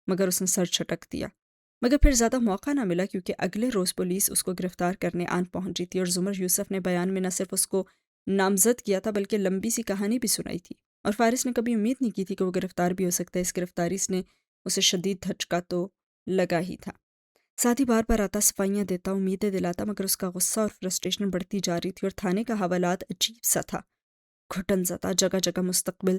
مگر اس نے سر چھٹک دیا۔ مگر پھر زیادہ موقع نہ ملا، کیونکہ اگلے روز پولیس اس کو گرفتار کرنے آن پہنچی تھی، اور زمر یوسف نے بیان میں نہ صرف اس کو نامزد کیا تھا بلکہ لمبی سی کہانی بھی سنائی تھی، اور فارس نے کبھی امید نہیں کی تھی کہ وہ گرفتار بھی ہو سکتا ہے۔ اس گرفتاری نے اسے شدید دھچکا تو لگا ہی تھا، ساتھ ہی بار بار آتا، صفائیاں دیتا، امیدیں دلاتا، مگر اس کا غصہ اور فرسٹریشن بڑھتی جا رہی تھی، اور تھانے کا حوالات عجیب سا تھا، گھٹن زدہ، جگہ جگہ مستقبل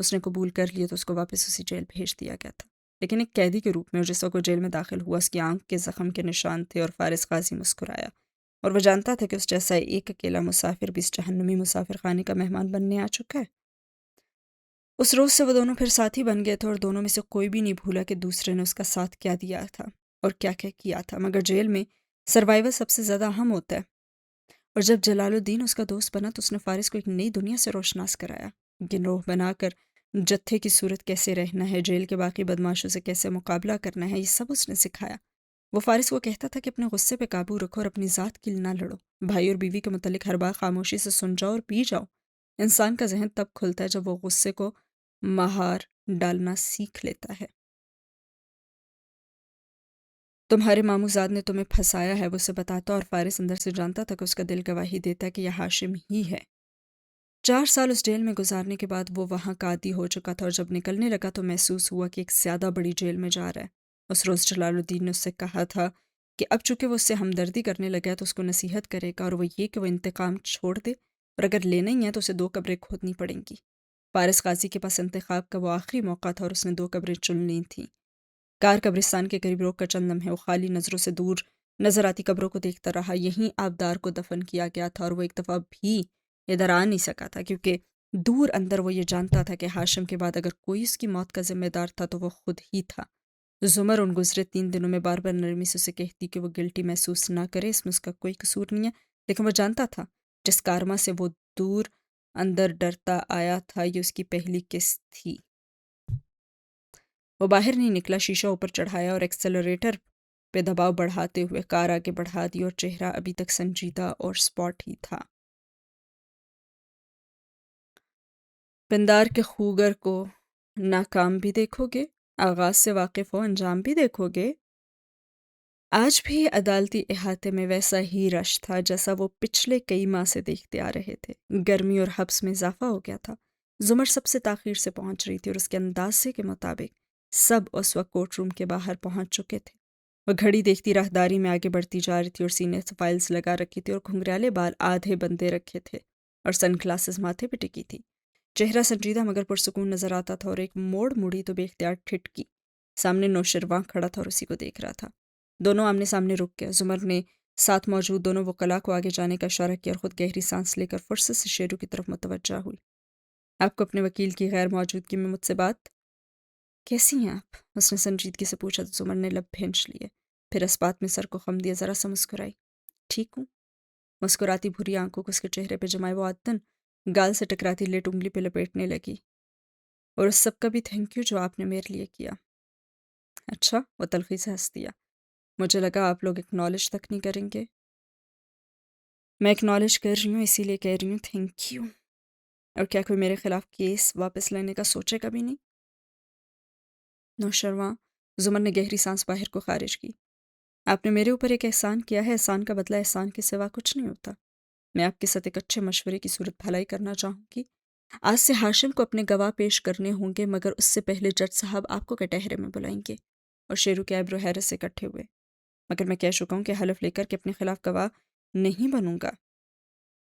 اس نے قبول کر لیا تو اس کو واپس اسی جیل بھیج دیا گیا تھا، لیکن ایک قیدی کے روپ میں، اور جس وقت وہ جیل میں داخل ہوا اس کی آنکھ کے زخم کے نشان تھے، اور فارس قاضی مسکرایا، اور وہ جانتا تھا کہ اس جیسا ایک اکیلا مسافر بھی اس جہنمی مسافر خانے کا مہمان بننے آ چکا ہے۔ اس روز سے وہ دونوں پھر ساتھی بن گئے تھے، اور دونوں میں سے کوئی بھی نہیں بھولا کہ دوسرے نے اس کا ساتھ کیا دیا تھا اور کیا کیا کیا تھا، مگر جیل میں سروائیول سب سے زیادہ اہم ہوتا ہے۔ اور جب جلال الدین اس کا دوست بنا تو اس نے فارس کو ایک نئی دنیا سے روشناس کرایا، گروہ بنا کر جتھے کی صورت کیسے رہنا ہے، جیل کے باقی بدماشوں سے کیسے مقابلہ کرنا ہے، یہ سب اس نے سکھایا۔ وہ فارس کو کہتا تھا کہ اپنے غصے پہ قابو رکھو اور اپنی ذات کے لیے نہ لڑو، بھائی اور بیوی کے متعلق ہر بات خاموشی سے سن جاؤ اور پی جاؤ۔ انسان کا ذہن تب کھلتا ہے جب وہ غصے کو مہار ڈالنا سیکھ لیتا ہے۔ تمہارے ماموں زاد نے تمہیں پھنسایا ہے، وہ اسے بتاتا، اور فارس اندر سے جانتا تھا کہ اس کا دل گواہی دیتا ہے کہ یہ ہاشم ہی ہے۔ 4 سال اس جیل میں گزارنے کے بعد وہ وہاں قادی ہو چکا تھا، اور جب نکلنے لگا تو محسوس ہوا کہ ایک زیادہ بڑی جیل میں جا رہا ہے۔ اس روز جلال الدین نے اس سے کہا تھا کہ اب چونکہ وہ اس سے ہمدردی کرنے لگا ہے تو اس کو نصیحت کرے گا، اور وہ یہ کہ وہ انتقام چھوڑ دے، اور اگر لینا ہی ہے تو اسے 2 قبریں کھودنی پڑیں گی۔ فارس قاضی کے پاس انتخاب کا وہ آخری موقع تھا، اور اس نے 2 قبریں چن لی تھیں۔ کار قبرستان کے قریب روک کر چند لمحے وہ خالی نظروں سے دور نظر آتی قبروں کو دیکھتا رہا۔ یہیں آبدار کو دفن کیا گیا تھا، اور وہ ایک دفعہ بھی ادھر آ نہیں سکا تھا، کیونکہ دور اندر وہ یہ جانتا تھا کہ ہاشم کے بعد اگر کوئی اس کی موت کا ذمہ دار تھا تو وہ خود ہی تھا۔ زمر ان گزرے 3 دنوں میں بار بار نرمی سے اسے کہتی کہ وہ گلٹی محسوس نہ کرے، اس میں اس کا کوئی قصور نہیں ہے، لیکن وہ جانتا تھا جس کارما سے وہ دور اندر ڈرتا آیا تھا یہ اس کی پہلی قسط تھی۔ وہ باہر نہیں نکلا، شیشہ اوپر چڑھایا اور ایکسلریٹر پہ دباؤ بڑھاتے ہوئے کار آگے بڑھا دی، اور چہرہ ابھی تک سنجیدہ اور سپاٹ ہی تھا۔ پندار کے خوگر کو ناکام بھی دیکھو گے، آغاز سے واقف ہو انجام بھی دیکھو گے۔ آج بھی عدالتی احاطے میں ویسا ہی رش تھا جیسا وہ پچھلے کئی ماہ سے دیکھتے آ رہے تھے۔ گرمی اور حبس میں اضافہ ہو گیا تھا۔ زمر سب سے تاخیر سے پہنچ رہی تھی، اور اس کے اندازے کے مطابق سب اس وقت کورٹ روم کے باہر پہنچ چکے تھے۔ وہ گھڑی دیکھتی راہداری میں آگے بڑھتی جا رہی تھی، اور سینے سے فائلز لگا رکھی تھی، اور گھنگریالے بال آدھے بندے رکھے تھے، اور سن گلاسز ماتھے پہ ٹکی تھی۔ چہرہ سنجیدہ مگر پرسکون نظر آتا تھا، اور ایک موڑ مڑی تو بے اختیار ٹھٹکی۔ سامنے نوشرواں کھڑا تھا اور اسی کو دیکھ رہا تھا۔ دونوں آمنے سامنے رک گئے۔ زمر نے ساتھ موجود دونوں وکلاء کو آگے جانے کا اشارہ کیا، اور خود گہری سانس لے کر فرصت سے شیرو کی طرف متوجہ ہوئی۔ آپ کو اپنے وکیل کی غیر موجودگی میں مجھ سے بات؟ کیسی ہیں آپ؟ اس نے سنجیدگی سے پوچھا تو زمر نے لب بھینچ لیے، پھر اس بات میں سر کو خم دیا، ذرا سا مسکرائی۔ ٹھیک ہوں۔ مسکراتی بھوری آنکھوں کو اس کے چہرے پہ جمائے وہ عادتاً گال سے ٹکراتی لٹ انگلی پہ لپیٹنے لگی۔ اور اس سب کا بھی تھینک یو جو آپ نے میرے لیے کیا۔ اچھا، وہ تلخی سے ہنس دیا۔ مجھے لگا آپ لوگ اکنالج تک نہیں کریں گے۔ میں اکنالج کر رہی ہوں، اسی لیے کہہ رہی ہوں تھینک یو۔ اور کیا کوئی میرے خلاف کیس واپس لینے کا سوچے گا بھی نہیں؟ نوشرواں، زمر نے گہری سانس باہر کو خارج کی۔ آپ نے میرے اوپر ایک احسان کیا ہے، احسان کا بدلہ احسان کے سوا کچھ نہیں ہوتا۔ میں آپ کے ساتھ ایک اچھے مشورے کی صورت بھلائی کرنا چاہوں گی۔ آج سے ہاشم کو اپنے گواہ پیش کرنے ہوں گے، مگر اس سے پہلے جج صاحب آپ کو کٹہرے میں بلائیں گے۔ اور شیرو کے ایبرو حیرت سے اکٹھے ہوئے۔ مگر میں کہہ چکا ہوں کہ حلف لے کر کے اپنے خلاف گواہ نہیں بنوں گا۔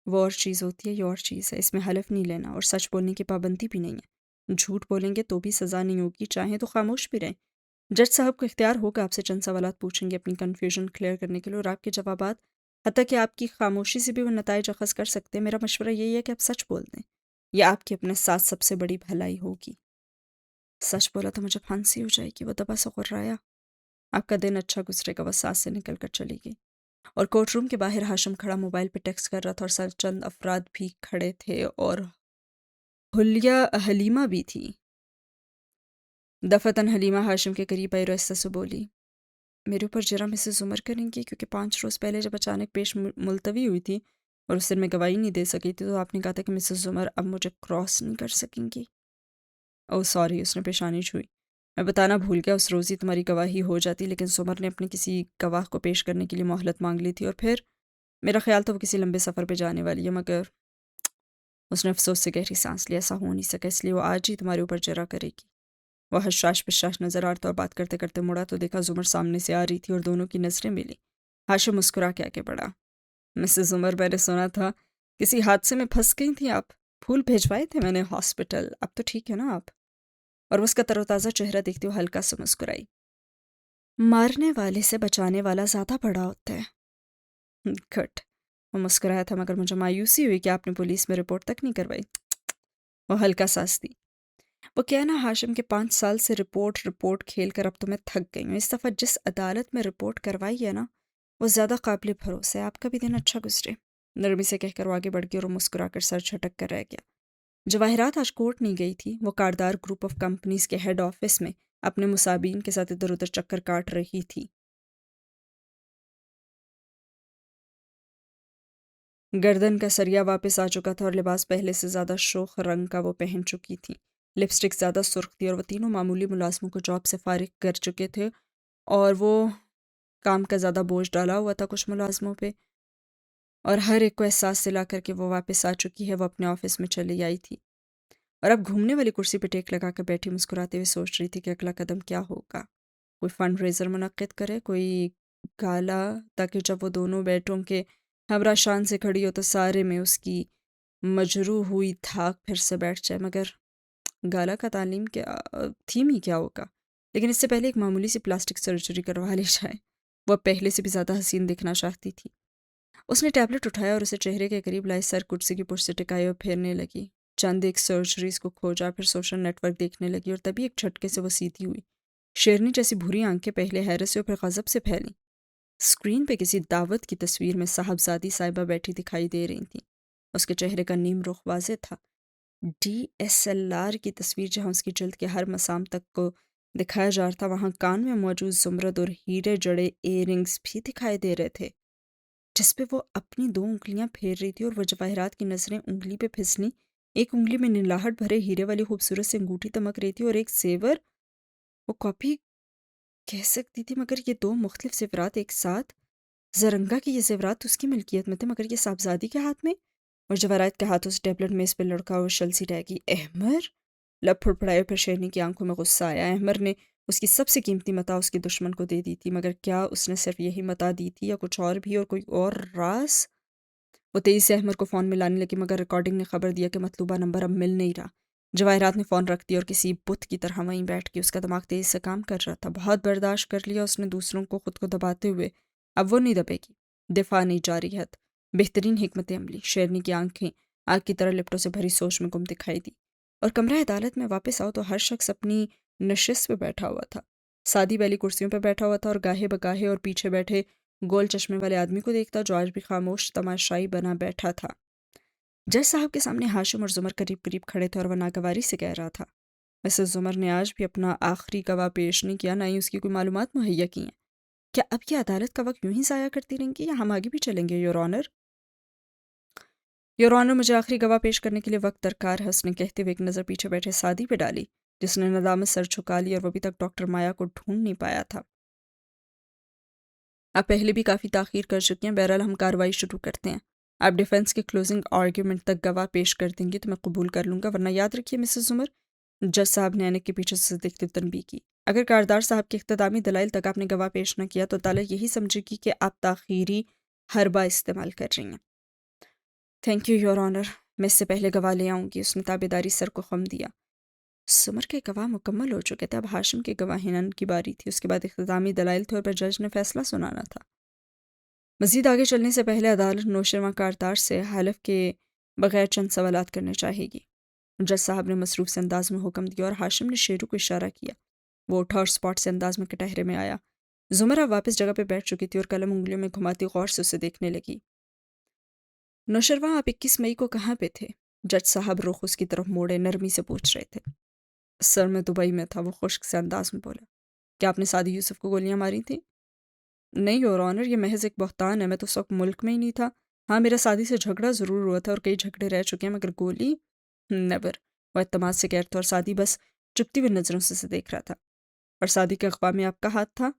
وہ اور چیز ہوتی ہے، یہ اور چیز ہے، اس میں حلف نہیں لینا، اور سچ بولنے کی پابندی بھی نہیں ہے۔ جھوٹ بولیں گے تو بھی سزا نہیں ہوگی، چاہیں تو خاموش بھی رہیں۔ جج صاحب کو اختیار ہوگا آپ سے چند سوالات پوچھیں گے اپنی کنفیوژن کلیئر کرنے کے لیے، اور آپ کے جوابات حتیٰ کہ آپ کی خاموشی سے بھی وہ نتائج اخذ کر سکتے ہیں۔ میرا مشورہ یہی ہے کہ آپ سچ بول دیں، یہ آپ کی اپنے ساتھ سب سے بڑی بھلائی ہوگی۔ سچ بولا تو مجھے پھانسی ہو جائے گی، وہ دبا سے غرایا۔ آپ کا دن اچھا گزرے گا، وہ ساتھ سے نکل کر چلی گئی۔ اور کورٹ روم کے باہر ہاشم کھڑا موبائل پہ ٹیکسٹ کر رہا تھا، اور ساتھ چند افراد بھی کھڑے تھے، اور حلیمہ بھی تھی۔ دفعتاً حلیمہ ہاشم کے قریب آئی اور آہستہ سے بولی، میرے اوپر جرم مسز عمر کریں گی، کیونکہ 5 روز پہلے جب اچانک پیش ملتوی ہوئی تھی اور اس دن میں گواہی نہیں دے سکی تھی تو آپ نے کہا تھا کہ مسز عمر اب مجھے کراس نہیں کر سکیں گی۔ او سوری، اس نے پیشانی چھوئی، میں بتانا بھول گیا، اس روز ہی تمہاری گواہی ہو جاتی، لیکن سمر نے اپنے کسی گواہ کو پیش کرنے کے لیے مہلت مانگ لی تھی، اور پھر میرا خیال تھا وہ کسی لمبے سفر پہ جانے والی ہے، مگر اس نے افسوس سے گہری سانس لیا، ایسا ہو نہیں سکا، اس لیے وہ آج ہی تمہارے اوپر جرا کرے گی۔ وہ حشاش پشاش نظر آ رہا تھا، اور بات کرتے کرتے مڑا تو دیکھا زمر سامنے سے آ رہی تھی، اور دونوں کی نظریں ملی۔ ہاشم مسکرا کے آگے بڑھا، مسز عمر، میں نے سنا تھا کسی حادثے میں پھنس گئی تھیں آپ؟ پھول بھیجوائے تھے میں نے ہاسپٹل، اب تو ٹھیک ہے نا آپ؟ اور اس کا تر و تازہ چہرہ دیکھتے ہوئے ہلکا سا مسکرائی۔ مارنے والے سے بچانے والا زیادہ بڑا ہوتا ہے۔ گھٹ۔ وہ مسکرایا تھا مگر مجھے مایوسی ہوئی کہ آپ نے پولیس میں رپورٹ تک نہیں کروائی۔ وہ ہلکا سانس دی۔ وہ کہنا ہاشم کے 5 سال سے رپورٹ کھیل کر اب تو میں تھک گئی ہوں۔ اس دفعہ جس عدالت میں رپورٹ کروائی ہے نا وہ زیادہ قابل بھروسہ ہے۔ آپ کا بھی دن اچھا گزرے، نرمی سے کہہ کر وہ آگے بڑھ گئی اور وہ مسکرا کر سر جھٹک کر رہ گیا۔ جواہرات آج کورٹ نہیں گئی تھی، وہ کاردار گروپ آف کمپنیز کے ہیڈ آفس میں اپنے مسابین کے ساتھ ادھر ادھر چکر کاٹ رہی تھی۔ گردن کا سریا واپس آ چکا تھا اور لباس پہلے سے زیادہ شوخ رنگ کا وہ پہن چکی تھی۔ لپسٹک زیادہ سرخ تھی اور وہ تینوں معمولی ملازموں کو جاب سے فارغ کر چکے تھے اور وہ کام کا زیادہ بوجھ ڈالا ہوا تھا کچھ ملازموں پہ، اور ہر ایک کو احساس دلا کر کہ وہ واپس آ چکی ہے، وہ اپنے آفس میں چلی آئی تھی اور اب گھومنے والی کرسی پہ ٹیک لگا کر بیٹھی مسکراتے ہوئے سوچ رہی تھی کہ اگلا قدم کیا ہوگا۔ کوئی فنڈ ریزر منعقد کرے، کوئی گالا، تاکہ جب وہ دونوں بیٹوں کے ہمراہ شان سے کھڑی ہو تو سارے میں اس کی مجروح ہوئی دھاک پھر سے بیٹھ جائے۔ مگر گالا کا تعلیم کیا تھیم ہی کیا ہوگا؟ لیکن اس سے پہلے ایک معمولی سی پلاسٹک سرجری کروا لی جائے۔ وہ پہلے سے بھی زیادہ حسین دکھنا چاہتی تھی۔ اس نے ٹیبلٹ اٹھایا اور اسے چہرے کے قریب لائے، سر کرسی کی پشت سے ٹکائے اور پھیرنے لگی۔ چند ایک سرجریز کو کھوجا، پھر سوشل نیٹ ورک دیکھنے لگی اور تبھی ایک جھٹکے سے وہ سیدھی ہوئی۔ شیرنی جیسی بھوری آنکھیں پہلے حیرت سے اور پھر غضب سے پھیلیں۔ اسکرین پہ کسی دعوت کی تصویر میں صاحبزادی صاحبہ بیٹھی دکھائی دے رہی تھیں۔ اس کے چہرے کا نیم رخ واضح تھا۔ DSLR کی تصویر جہاں اس کی جلد کے ہر مسام تک کو دکھایا جا رہا تھا، وہاں کان میں موجود زمرد اور ہیرے جڑے ایئر رنگز بھی دکھائی دے رہے تھے، جس پہ وہ اپنی 2 انگلیاں پھیر رہی تھی اور وہ جواہرات کی نظریں انگلی پہ پھسلیں۔ ایک انگلی میں نیلاہٹ بھرے ہیرے والی خوبصورت سے انگوٹھی تمک رہی تھی اور ایک زیور، وہ کاپی کہہ سکتی تھی مگر یہ 2 مختلف زیورات ایک ساتھ۔ زرنگا کی یہ زیورات اس کی ملکیت میں تھے مگر یہ صاحبزادی کے ہاتھ میں، اور جواہرات کے ہاتھوں سے ٹیبلٹ میز پہ لڑکا اور شل سی رہ گئی۔ احمر! لب پھڑپڑائے، پھر شیرنی کی آنکھوں میں غصہ آیا۔ احمر نے اس کی سب سے قیمتی متاع اس کے دشمن کو دے دی تھی، مگر کیا اس نے صرف یہی متاع دی تھی یا کچھ اور بھی، اور کوئی اور راز؟ وہ تیزی سے احمر کو فون میں لانے لگی مگر ریکارڈنگ نے خبر دیا کہ مطلوبہ نمبر اب مل نہیں رہا۔ جواہرات نے فون رکھ دیا اور کسی بت کی طرح وہیں بیٹھ کے، اس کا دماغ تیزی سے کام کر رہا تھا۔ بہت برداشت کر لیا اس نے دوسروں کو خود کو دباتے ہوئے، اب وہ نہیں دبے گی۔ دفاع نہیں جاری حد، بہترین حکمت عملی۔ شیرنی کی آنکھیں آگ کی طرح لپٹوں سے بھری سوچ میں گم دکھائی دی۔ اور کمرہ عدالت میں واپس آؤ تو ہر شخص اپنی نشست پہ بیٹھا ہوا تھا، سادی بیلی کرسیوں پہ بیٹھا ہوا تھا، اور گاہے بگاہے اور پیچھے بیٹھے گول چشمے والے آدمی کو دیکھتا جو آج بھی خاموش تماشائی بنا بیٹھا تھا۔ جج صاحب کے سامنے ہاشم اور زمر قریب قریب کھڑے تھے اور وہ ناگواری سے کہہ رہا تھا، مسز زمر نے آج بھی اپنا آخری گواہ پیش نہیں کیا، نہ ہی اس کی کوئی معلومات مہیا کی ہیں۔ کیا اب یہ عدالت کا وقت یوں ہی ضائع کرتی رہیں گی یا ہم آگے بھی چلیں گے یور آنر؟ یور آنر، مجھے آخری گواہ پیش کرنے کے لیے وقت درکار ہے، اس نے کہتے ہوئے ایک نظر پیچھے بیٹھے سادی پہ ڈالی جس نے ندامت سر جھکا لی اور وہ ابھی تک ڈاکٹر مایا کو ڈھونڈ نہیں پایا تھا۔ آپ پہلے بھی کافی تاخیر کر چکی ہیں، بہرحال ہم کارروائی شروع کرتے ہیں۔ آپ ڈیفنس کے کلوزنگ آرگیومنٹ تک گواہ پیش کر دیں گی تو میں قبول کر لوں گا، ورنہ یاد رکھیے مسز عمر، جج صاحب نے اینک کے پیچھے سے دیکھتے ہوئے تنبیہ کی، اگر کاردار صاحب کے اختتامی دلائل تک آپ نے گواہ پیش نہ کیا تو عدالت یہی سمجھے گی کہ آپ تاخیری حربہ استعمال کر رہی ہیں۔ تھینک یو یور آنر، میں اس سے پہلے گواہ لے آؤں گی، اس نے تابعداری سر کو خم دیا۔ سمر کے گواہ مکمل ہو چکے تھے، اب ہاشم کے گواہین کی باری تھی، اس کے بعد اختتامی دلائل تھے اور پھر جج نے فیصلہ سنانا تھا۔ مزید آگے چلنے سے پہلے عدالت نوشروان کاردار سے حلف کے بغیر چند سوالات کرنے چاہے گی۔ جج صاحب نے مصروف سے انداز میں حکم دیا اور ہاشم نے شیرو کو اشارہ کیا۔ وہ اٹھا اور سپاٹ سے انداز میں کٹہرے میں آیا۔ زمرہ واپس جگہ پہ بیٹھ چکی تھی اور قلم انگلیوں میں گھماتی غور سے اسے دیکھنے لگی۔ نوشروان، آپ 21 مئی کو کہاں پہ تھے؟ جج صاحب رخ اس کی طرف موڑے نرمی سے پوچھ رہے تھے۔ سر، میں دبئی میں تھا، وہ خشک سے انداز میں بولا۔ کیا آپ نے سعدی یوسف کو گولیاں ماری تھیں؟ نہیں یور آنر، یہ محض ایک بہتان ہے، میں تو اس وقت ملک میں ہی نہیں تھا۔ ہاں، میرا سعدی سے جھگڑا ضرور ہوا تھا اور کئی جھگڑے رہ چکے ہیں، مگر گولی نیور۔ وہ اعتماد سے کہہ رہا تھا اور سعدی بس چپتی ہوئی نظروں سے دیکھ رہا تھا۔ اور سعدی کے اغوا میں آپ کا ہاتھ تھا؟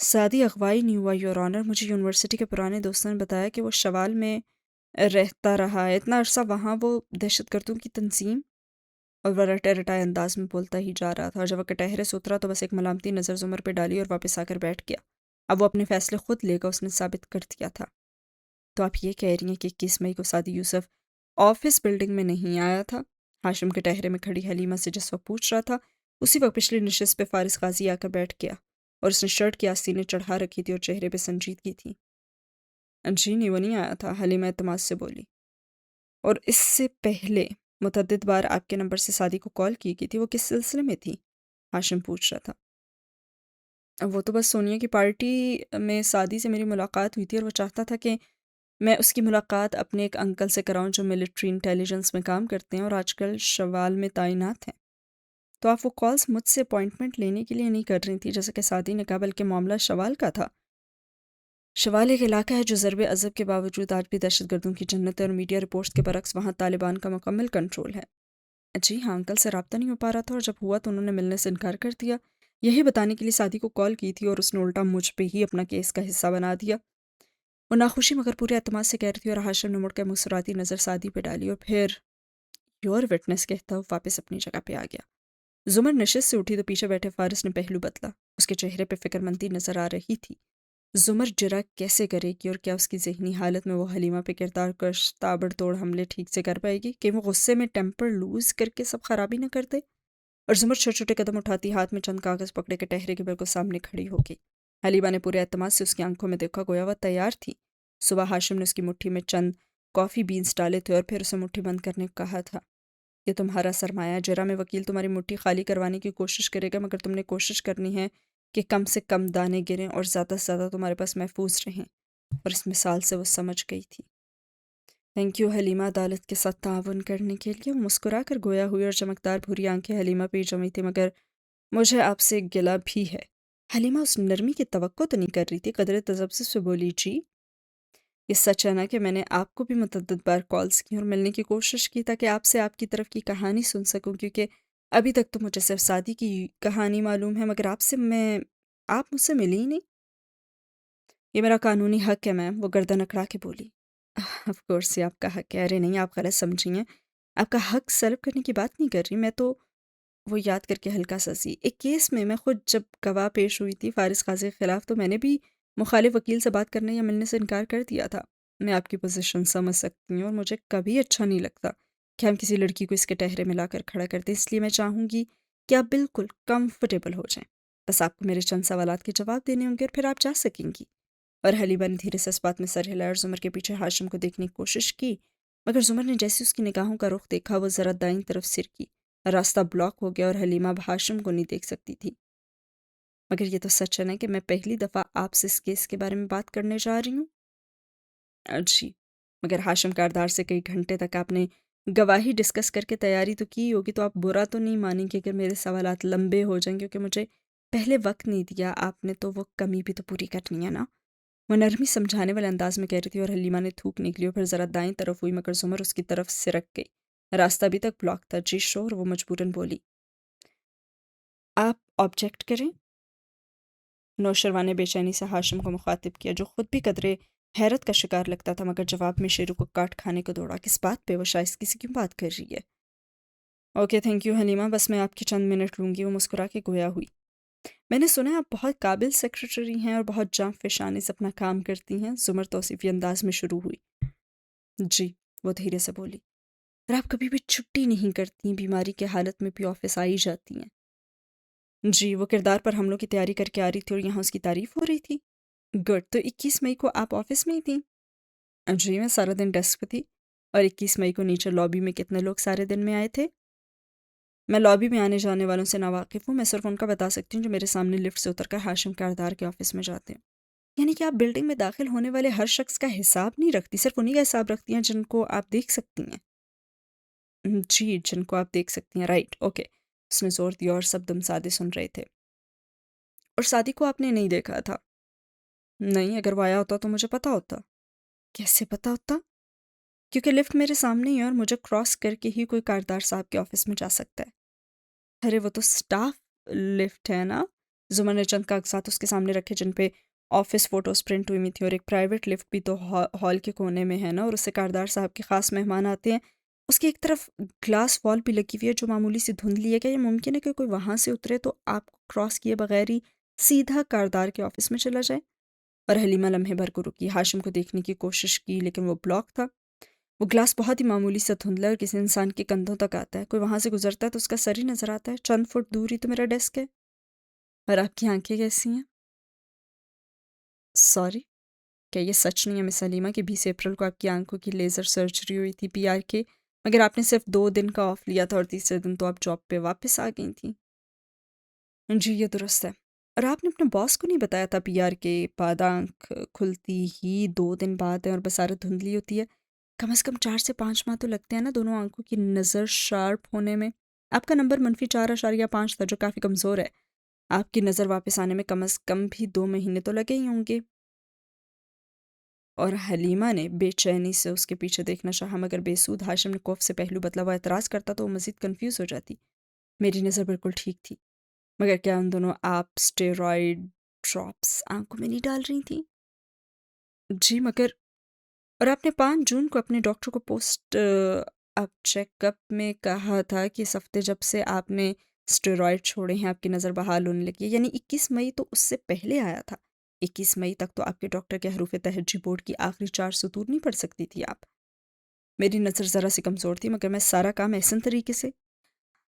سعدی اغوائی نہیں ہوا یور آنر، مجھے یونیورسٹی کے پرانے دوستوں نے بتایا کہ وہ شوال میں رہتا رہا ہے، اتنا عرصہ وہاں وہ دہشت گردوں کی تنظیم، اور وہ رٹے رٹائے انداز میں بولتا ہی جا رہا تھا، اور جب وہ کٹہرے سے اترا تو بس ایک ملامتی نظر زمر پہ ڈالی اور واپس آ کر بیٹھ گیا۔ اب وہ اپنے فیصلے خود لے گا، اس نے ثابت کر دیا تھا۔ تو آپ یہ کہہ رہی ہیں کہ 21 مئی کو سعدی یوسف آفس بلڈنگ میں نہیں آیا تھا۔ ہاشم کے ٹہرے میں کھڑی حلیمہ سے جس وقت پوچھ رہا تھا اسی وقت پچھلی نشست پہ فارس غازی آ کر بیٹھ گیا اور اس نے شرٹ کی آستینیں چڑھا رکھی تھی اور چہرے پہ سنجیدگی تھی۔ جی نہیں، وہ نہیں آیا تھا، حلیمہ اعتماد سے بولی۔ اور اس سے پہلے متعدد بار آپ کے نمبر سے سعدی کو کال کی گئی تھی، وہ کس سلسلے میں تھی؟ ہاشم پوچھ رہا تھا۔ وہ تو بس سونیا کی پارٹی میں سعدی سے میری ملاقات ہوئی تھی اور وہ چاہتا تھا کہ میں اس کی ملاقات اپنے ایک انکل سے کراؤں جو ملٹری انٹیلیجنس میں کام کرتے ہیں اور آج کل شوال میں تعینات ہیں۔ تو آپ وہ کالز مجھ سے اپوائنٹمنٹ لینے کے لیے نہیں کر رہی تھی جیسا کہ سعدی نے کہا، بلکہ معاملہ شوال کا تھا۔ شوال ایک علاقہ ہے جو ضرب عضب کے باوجود آج بھی دہشت گردوں کی جنت ہے اور میڈیا رپورٹس کے برعکس وہاں طالبان کا مکمل کنٹرول ہے۔ جی ہاں، انکل سے رابطہ نہیں ہو پا رہا تھا اور جب ہوا تو انہوں نے ملنے سے انکار کر دیا۔ یہی بتانے کے لیے سعدی کو کال کی تھی اور اس نے الٹا مجھ پہ ہی اپنا کیس کا حصہ بنا دیا۔ وہ ناخوشی مگر پورے اعتماد سے کہہ رہی تھی اور ہاشم نے مڑ کر مسکراتی نظر سعدی پہ ڈالی اور پھر یور وٹنس کہتا ہوا واپس اپنی جگہ پہ آ گیا۔ زمر نشست سے اٹھی تو پیچھے بیٹھے فارس نے پہلو بدلا۔ اس کے چہرے پہ فکر مندی نظر آ رہی تھی۔ زمر جرا کیسے کرے گی اور کیا اس کی ذہنی حالت میں وہ حلیمہ پہ کردار کش تابڑ توڑ حملے ٹھیک سے کر پائے گی کہ وہ غصے میں ٹیمپر لوز کر کے سب خرابی نہ کر دے؟ اور زمر چھوٹے چھوٹے قدم اٹھاتی ہاتھ میں چند کاغذ پکڑے کے ٹہرے کے بالکل سامنے کھڑی ہو گئی۔ حلیمہ نے پورے اعتماد سے اس کی آنکھوں میں دیکھا، گویا وہ تیار تھی۔ صبح ہاشم نے اس کی مٹھی میں چند کافی بینز ڈالے تھے اور پھر اسے مٹھی بند کرنے کو کہا تھا۔ یہ تمہارا سرمایہ، جرا میں وکیل تمہاری مٹھی خالی کروانے کی کوشش کرے گا، مگر تم نے کوشش کرنی ہے کہ کم سے کم دانے گریں اور زیادہ سے زیادہ تمہارے پاس محفوظ رہیں۔ اور اس مثال سے وہ سمجھ گئی تھی۔ تھینک یو حلیمہ، عدالت کے ساتھ تعاون کرنے کے لیے۔ وہ مسکرا کر گویا ہوئی اور چمکدار بھوری آنکھیں حلیمہ پہ جمی تھی، مگر مجھے آپ سے گلہ بھی ہے۔ حلیمہ اس نرمی کی توقع تو نہیں کر رہی تھی، قدرے تذبذب سے بولی، جی یہ سچ ہے نا کہ میں نے آپ کو بھی متعدد بار کالز کی اور ملنے کی کوشش کی تاکہ آپ سے آپ کی طرف کی کہانی سن سکوں، کیونکہ ابھی تک تو مجھے صرف سعدی کی کہانی معلوم ہے، مگر آپ مجھ سے ملی ہی نہیں۔ یہ میرا قانونی حق ہے میم، وہ گردن اکڑا کے بولی۔ آف کورس یہ آپ کا حق ہے، ارے نہیں، آپ غلط سمجھی ہیں، آپ کا حق سلب کرنے کی بات نہیں کر رہی میں تو۔ وہ یاد کر کے ہلکا سا سی، ایک کیس میں خود جب گواہ پیش ہوئی تھی فارس قاضی کے خلاف تو میں نے بھی مخالف وکیل سے بات کرنے یا ملنے سے انکار کر دیا تھا۔ میں آپ کی پوزیشن سمجھ سکتی ہوں اور مجھے کبھی اچھا نہیں لگتا کہ ہم کسی لڑکی کو اس کے ٹہرے میں لا کر کھڑا کر دیں، اس لیے میں چاہوں گی کہ آپ بالکل کمفرٹیبل ہو جائیں، بس آپ کو میرے چند سوالات کے جواب دینے ہوں گے اور پھر آپ جا سکیں گی۔ اور حلیمہ نے دھیرے سے اس بات میں سر ہلایا اور زمر کے پیچھے ہاشم کو دیکھنے کی کوشش کی، مگر زمر نے جیسے اس کی نگاہوں کا رخ دیکھا وہ ذرا دائیں طرف سر کی، راستہ بلاک ہو گیا اور حلیمہ اب ہاشم کو نہیں دیکھ سکتی تھی۔ مگر یہ تو سچ ہے نا کہ میں پہلی دفعہ آپ سے اس کیس کے بارے میں بات کرنے جا رہی ہوں؟ جی، مگر ہاشم کاردار سے کئی گھنٹے تک آپ نے گواہی ڈسکس کر کے تیاری تو کی ہوگی، تو آپ برا تو نہیں مانیں گے اگر میرے سوالات لمبے ہو جائیں، کیونکہ مجھے پہلے وقت نہیں دیا آپ نے، تو وہ کمی بھی تو پوری کرنی ہے نا۔ وہ نرمی سمجھانے والے انداز میں کہہ رہی تھی اور حلیمہ نے تھوک نکلی اور پھر ذرا دائیں طرف ہوئی، مگر زمر اس کی طرف سرک گئی۔ راستہ ابھی تک بلاک تھا۔ جی شور، وہ مجبوراً بولی۔ آپ آبجیکٹ کریں؟ نوشروان نے بے چینی سے ہاشم کو مخاطب کیا، جو خود بھی قدرے حیرت کا شکار لگتا تھا، مگر جواب میں شیرو کو کاٹ کھانے کو دوڑا۔ کس بات پہ؟ وہ شائستگی سے کیوں بات کر رہی ہے؟ اوکے تھینک یو حلیمہ، بس میں آپ کی چند منٹ لوں گی۔ وہ مسکرا کے گویا ہوئی۔ میں نے سنا ہے آپ بہت قابل سیکریٹری ہیں اور بہت جاں فشانی سے اپنا کام کرتی ہیں۔ زمر توصیفی انداز میں شروع ہوئی۔ جی، وہ دھیرے سے بولی، اور آپ کبھی بھی چھٹی نہیں کرتی، بیماری کے حالت میں بھی آفس آئی جاتی ہیں۔ جی، وہ کردار پر حملوں کی تیاری کر کے آ رہی تھی اور یہاں اس کی تعریف ہو رہی تھی۔ گڈ، تو 21 مئی کو آپ آفس میں ہی تھیں؟ جی، میں سارا دن ڈیسک پہ تھی۔ اور 21 مئی کو نیچے لابی میں کتنے لوگ سارے دن میں آئے تھے؟ میں لابی میں آنے جانے والوں سے ناواقف ہوں، میں صرف ان کا بتا سکتی ہوں جو میرے سامنے لفٹ سے اتر کر ہاشم کاردار کے آفس میں جاتے ہیں۔ یعنی کہ آپ بلڈنگ میں داخل ہونے والے ہر شخص کا حساب نہیں رکھتی، صرف انہی کا حساب رکھتی ہیں جن کو آپ دیکھ سکتی ہیں؟ جی، جن کو آپ دیکھ سکتی ہیں، رائٹ، اوکے۔ اس نے زور دیا اور سب دم سادے سن رہے تھے۔ اور سعدی کو آپ نے نہیں دیکھا تھا؟ نہیں، اگر وہ آیا ہوتا تو مجھے پتا ہوتا۔ کیسے پتا ہوتا؟ کیونکہ لفٹ میرے سامنے ہی ہے اور مجھے کراس کر کے ہی کوئی کاردار صاحب کے آفس میں جا سکتا ہے۔ ارے وہ تو سٹاف لفٹ ہے نا؟ زمر نے چند کاغذات اس کے سامنے رکھے جن پہ آفس فوٹوز پرنٹ ہوئی تھی، اور ایک پرائیویٹ لفٹ بھی تو ہال کے کونے میں ہے نا، اور اس سے کاردار صاحب کے خاص مہمان آتے ہیں۔ اس کی ایک طرف گلاس وال بھی لگی ہوئی ہے جو معمولی سی دھندلی ہے۔ کیا یہ ممکن ہے کہ کوئی وہاں سے اترے تو آپ کو کراس کیے بغیر ہی سیدھا کاردار کے آفس میں چلا جائے؟ اور حلیمہ لمحے بھر کو رکی، ہاشم کو دیکھنے کی کوشش کی لیکن وہ بلاک تھا۔ وہ گلاس بہت ہی معمولی سا دھندلا ہے اور کسی انسان کے کندھوں تک آتا ہے. کوئی وہاں سے گزرتا ہے تو اس کا سر ہی نظر آتا ہے. چند فٹ دور ہی تو میرا ڈیسک ہے. اور آپ کی آنکھیں کیسی ہیں؟ سوری، کیا یہ سچ نہیں ہے مس حلیمہ کہ 20 اپریل کو آپ کی آنکھوں کی لیزر سرجری ہوئی تھی PR کے، مگر آپ نے صرف 2 دن کا آف لیا تھا اور تیسرے دن تو آپ جاب پہ واپس آ گئی تھیں؟ جی یہ درست ہے. اور آپ نے اپنے باس کو نہیں بتایا تھا PR کے بعد آنکھ کھلتی ہی 2 دن بعد ہے اور بصارت دھندلی ہوتی ہے؟ کم از کم 4 سے 5 ماہ تو لگتے ہیں نا دونوں آنکھوں کی نظر شارپ ہونے میں. آپ کا نمبر -4.5 تھا جو کافی کمزور ہے. آپ کی نظر واپس آنے میں کم از کم بھی 2 مہینے تو لگے ہی ہوں گے. اور حلیمہ نے بے چینی سے اس کے پیچھے دیکھنا چاہا، مگر بے سود. ہاشم نے کوف سے پہلو بدلا. وہ اعتراض کرتا تو وہ مزید کنفیوز ہو جاتی. میری نظر بالکل ٹھیک تھی، مگر کیا ان دونوں آپ اسٹیرائڈ ڈراپس آنکھوں میں نہیں ڈال رہی تھیں؟ جی مگر، اور آپ نے 5 جون کو اپنے ڈاکٹر کو پوسٹ اپ چیک اپ میں کہا تھا کہ اس ہفتے جب سے آپ نے اسٹیرائڈ چھوڑے ہیں آپ کی نظر بحال ہونے لگی ہے، یعنی 21 مئی تو اس سے پہلے آیا تھا. 21 مئی تک تو آپ کے ڈاکٹر کے حروف تہجی بورڈ کی آخری 4 سطور نہیں پڑھ سکتی تھی آپ. میری نظر ذرا سی کمزور تھی، مگر میں سارا کام احسن طریقے سے.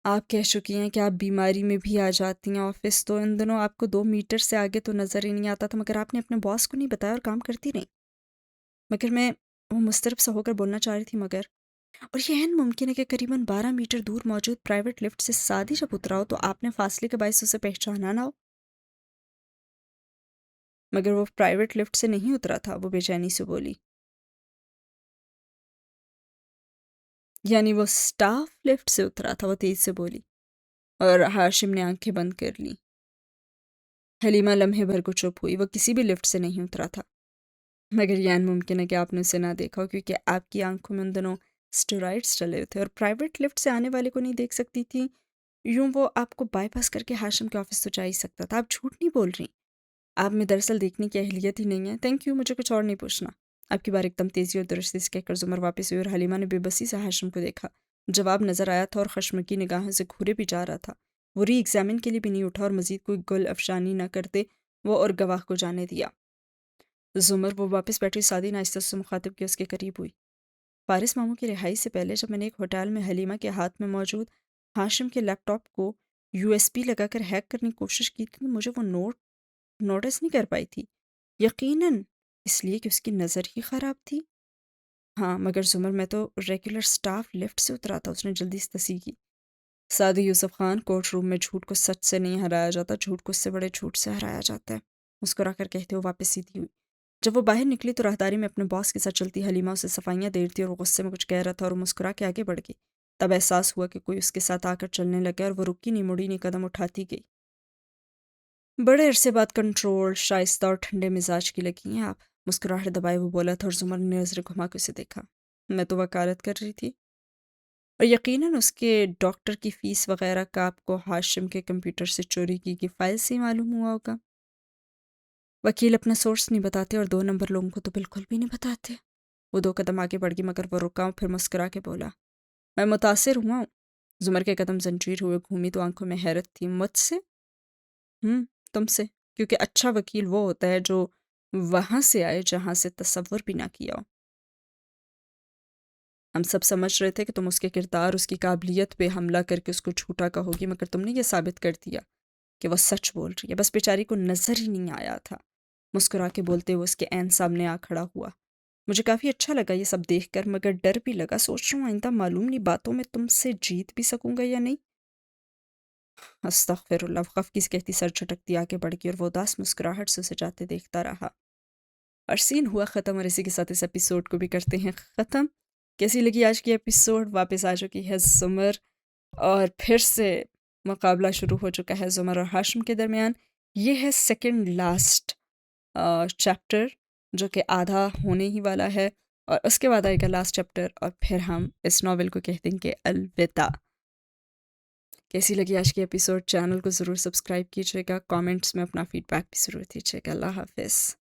آپ کہہ چکی ہیں کہ آپ بیماری میں بھی آ جاتی ہیں آفس، تو ان دنوں آپ کو 2 میٹر سے آگے تو نظر ہی نہیں آتا تھا، مگر آپ نے اپنے باس کو نہیں بتایا اور کام کرتی رہی. مگر میں، وہ مسترب سا ہو کر بولنا چاہ رہی تھی مگر، اور یہ عین ممکن ہے کہ قریباً 12 میٹر دور موجود پرائیویٹ لفٹ سے سادی جب اترا ہو تو آپ نے فاصلے کے باعث اسے پہچانا نہ ہو. مگر وہ پرائیویٹ لفٹ سے نہیں اترا تھا، وہ بے چینی سے بولی. یعنی وہ سٹاف لفٹ سے اترا تھا، وہ تیز سے بولی. اور ہاشم نے آنکھیں بند کر لیں. حلیمہ لمحے بھر کو چپ ہوئی. وہ کسی بھی لفٹ سے نہیں اترا تھا، مگر یہ ممکن ہے کہ آپ نے اسے نہ دیکھا ہو، کیونکہ آپ کی آنکھوں میں ان دنوں اسٹیرائڈز ڈلے ہوئے تھے اور پرائیویٹ لفٹ سے آنے والے کو نہیں دیکھ سکتی تھی. یوں وہ آپ کو بائی پاس کر کے ہاشم کے آفس تو جا ہی سکتا تھا. آپ جھوٹ نہیں بول رہی. آپ میں دراصل دیکھنے کی اہلیت ہی نہیں ہے. تھینک یو، مجھے کچھ اور نہیں پوچھنا. آپ کی بار ایک دم تیزی اور درستی سے کہہ کر زمر واپس ہوئی اور حلیمہ نے بے بسی سے ہاشم کو دیکھا. جواب نظر آیا تھا اور خشمگی نگاہوں سے گھورے بھی جا رہا تھا. وہ ری ایگزامن کے لیے بھی نہیں اٹھا اور مزید کوئی گل افشانی نہ کرتے وہ اور گواہ کو جانے دیا. زمر، وہ واپس بیٹھی سادی ناہستہ سے مخاطب کی اس کے قریب ہوئی. فارس ماموں کی رہائی سے پہلے جب میں نے ایک ہوٹل میں حلیمہ کے ہاتھ میں موجود ہاشم کے لیپ ٹاپ کو USB لگا کر ہیک کرنے کی کوشش کی تھی تو مجھے وہ نوٹس نہیں کر پائی تھی. یقیناً اس لیے کہ اس کی نظر ہی خراب تھی. ہاں مگر زمر، میں تو ریگولر سٹاف لفٹ سے اترا تھا. اس نے جلدی سے تصحیح کی. سعدی یوسف خان، کورٹ روم میں جھوٹ کو سچ سے نہیں ہرایا جاتا، جھوٹ کو اس سے بڑے جھوٹ سے ہرایا جاتا ہے. مسکرا کر کہتے ہوئے واپس سیدھی ہوئی. جب وہ باہر نکلی تو راہداری میں اپنے باس کے ساتھ چلتی حلیمہ اسے صفائیاں دے رہی تھی اور وہ غصے میں کچھ کہہ رہا تھا اور وہ مسکرا کے آگے بڑھ گئی. تب احساس ہوا کہ کوئی اس کے ساتھ آ کر چلنے لگا اور وہ رکی نہیں، مڑی نہیں، قدم اٹھاتی گئی. بڑے عرصے بعد کنٹرول، شائستہ اور ٹھنڈے مزاج کی لگی ہیں آپ. مسکراہٹ دبائے وہ بولا تھا اور زمر نے نظر گھما کے اسے دیکھا. میں تو وکالت کر رہی تھی. اور یقیناً اس کے ڈاکٹر کی فیس وغیرہ کا آپ کو ہاشم کے کمپیوٹر سے چوری کی فائل سے ہی معلوم ہوا ہوگا. وکیل اپنا سورس نہیں بتاتے اور 2 نمبر لوگوں کو تو بالکل بھی نہیں بتاتے. وہ 2 قدم آگے بڑھ گئی مگر وہ رکا، پھر مسکرا کے بولا، میں متاثر ہوا ہوں. زمر کے قدم زنجیر ہوئے گھومی تو آنکھوں میں حیرت تھی. مجھ سے؟ تم سے، کیونکہ اچھا وکیل وہ ہوتا ہے جو وہاں سے آئے جہاں سے تصور بھی نہ کیا ہو. ہم سب سمجھ رہے تھے کہ تم اس کے کردار، اس کی قابلیت پہ حملہ کر کے اس کو جھوٹا کہو گی، مگر تم نے یہ ثابت کر دیا کہ وہ سچ بول رہی ہے. بس بیچاری کو نظر ہی نہیں آیا تھا. مسکرا کے بولتے ہوئے اس کے عین سامنے آ کھڑا ہوا. مجھے کافی اچھا لگا یہ سب دیکھ کر، مگر ڈر بھی لگا. سوچ رہا ہوں آئندہ معلوم نہیں باتوں میں تم سے جیت بھی سکوں گا یا نہیں. استغفر اللہ. وہ خفگی سے کہتی سر جھٹکتی آگے بڑھ گئی اور وہ اداس مسکراہٹ سے اسے جاتے دیکھتا رہا. اور سین ہوا ختم، اور اسی کے ساتھ اس ایپیسوڈ کو بھی کرتے ہیں ختم. کیسی لگی آج کی ایپیسوڈ؟ واپس آ چکی ہے زمر اور پھر سے مقابلہ شروع ہو چکا ہے زمر اور ہاشم کے درمیان. یہ ہے سیکنڈ لاسٹ چیپٹر جو کہ آدھا ہونے ہی والا ہے، اور اس کے بعد آئے گا لاسٹ چیپٹر اور پھر ہم اس ناول کو کہہ دیں گے الوداع. کیسی لگی آج کی ایپیسوڈ؟ چینل کو ضرور سبسکرائب کیجیے گا، کامنٹس میں اپنا فیڈ بیک بھی ضرور دیجیے گا. اللہ حافظ.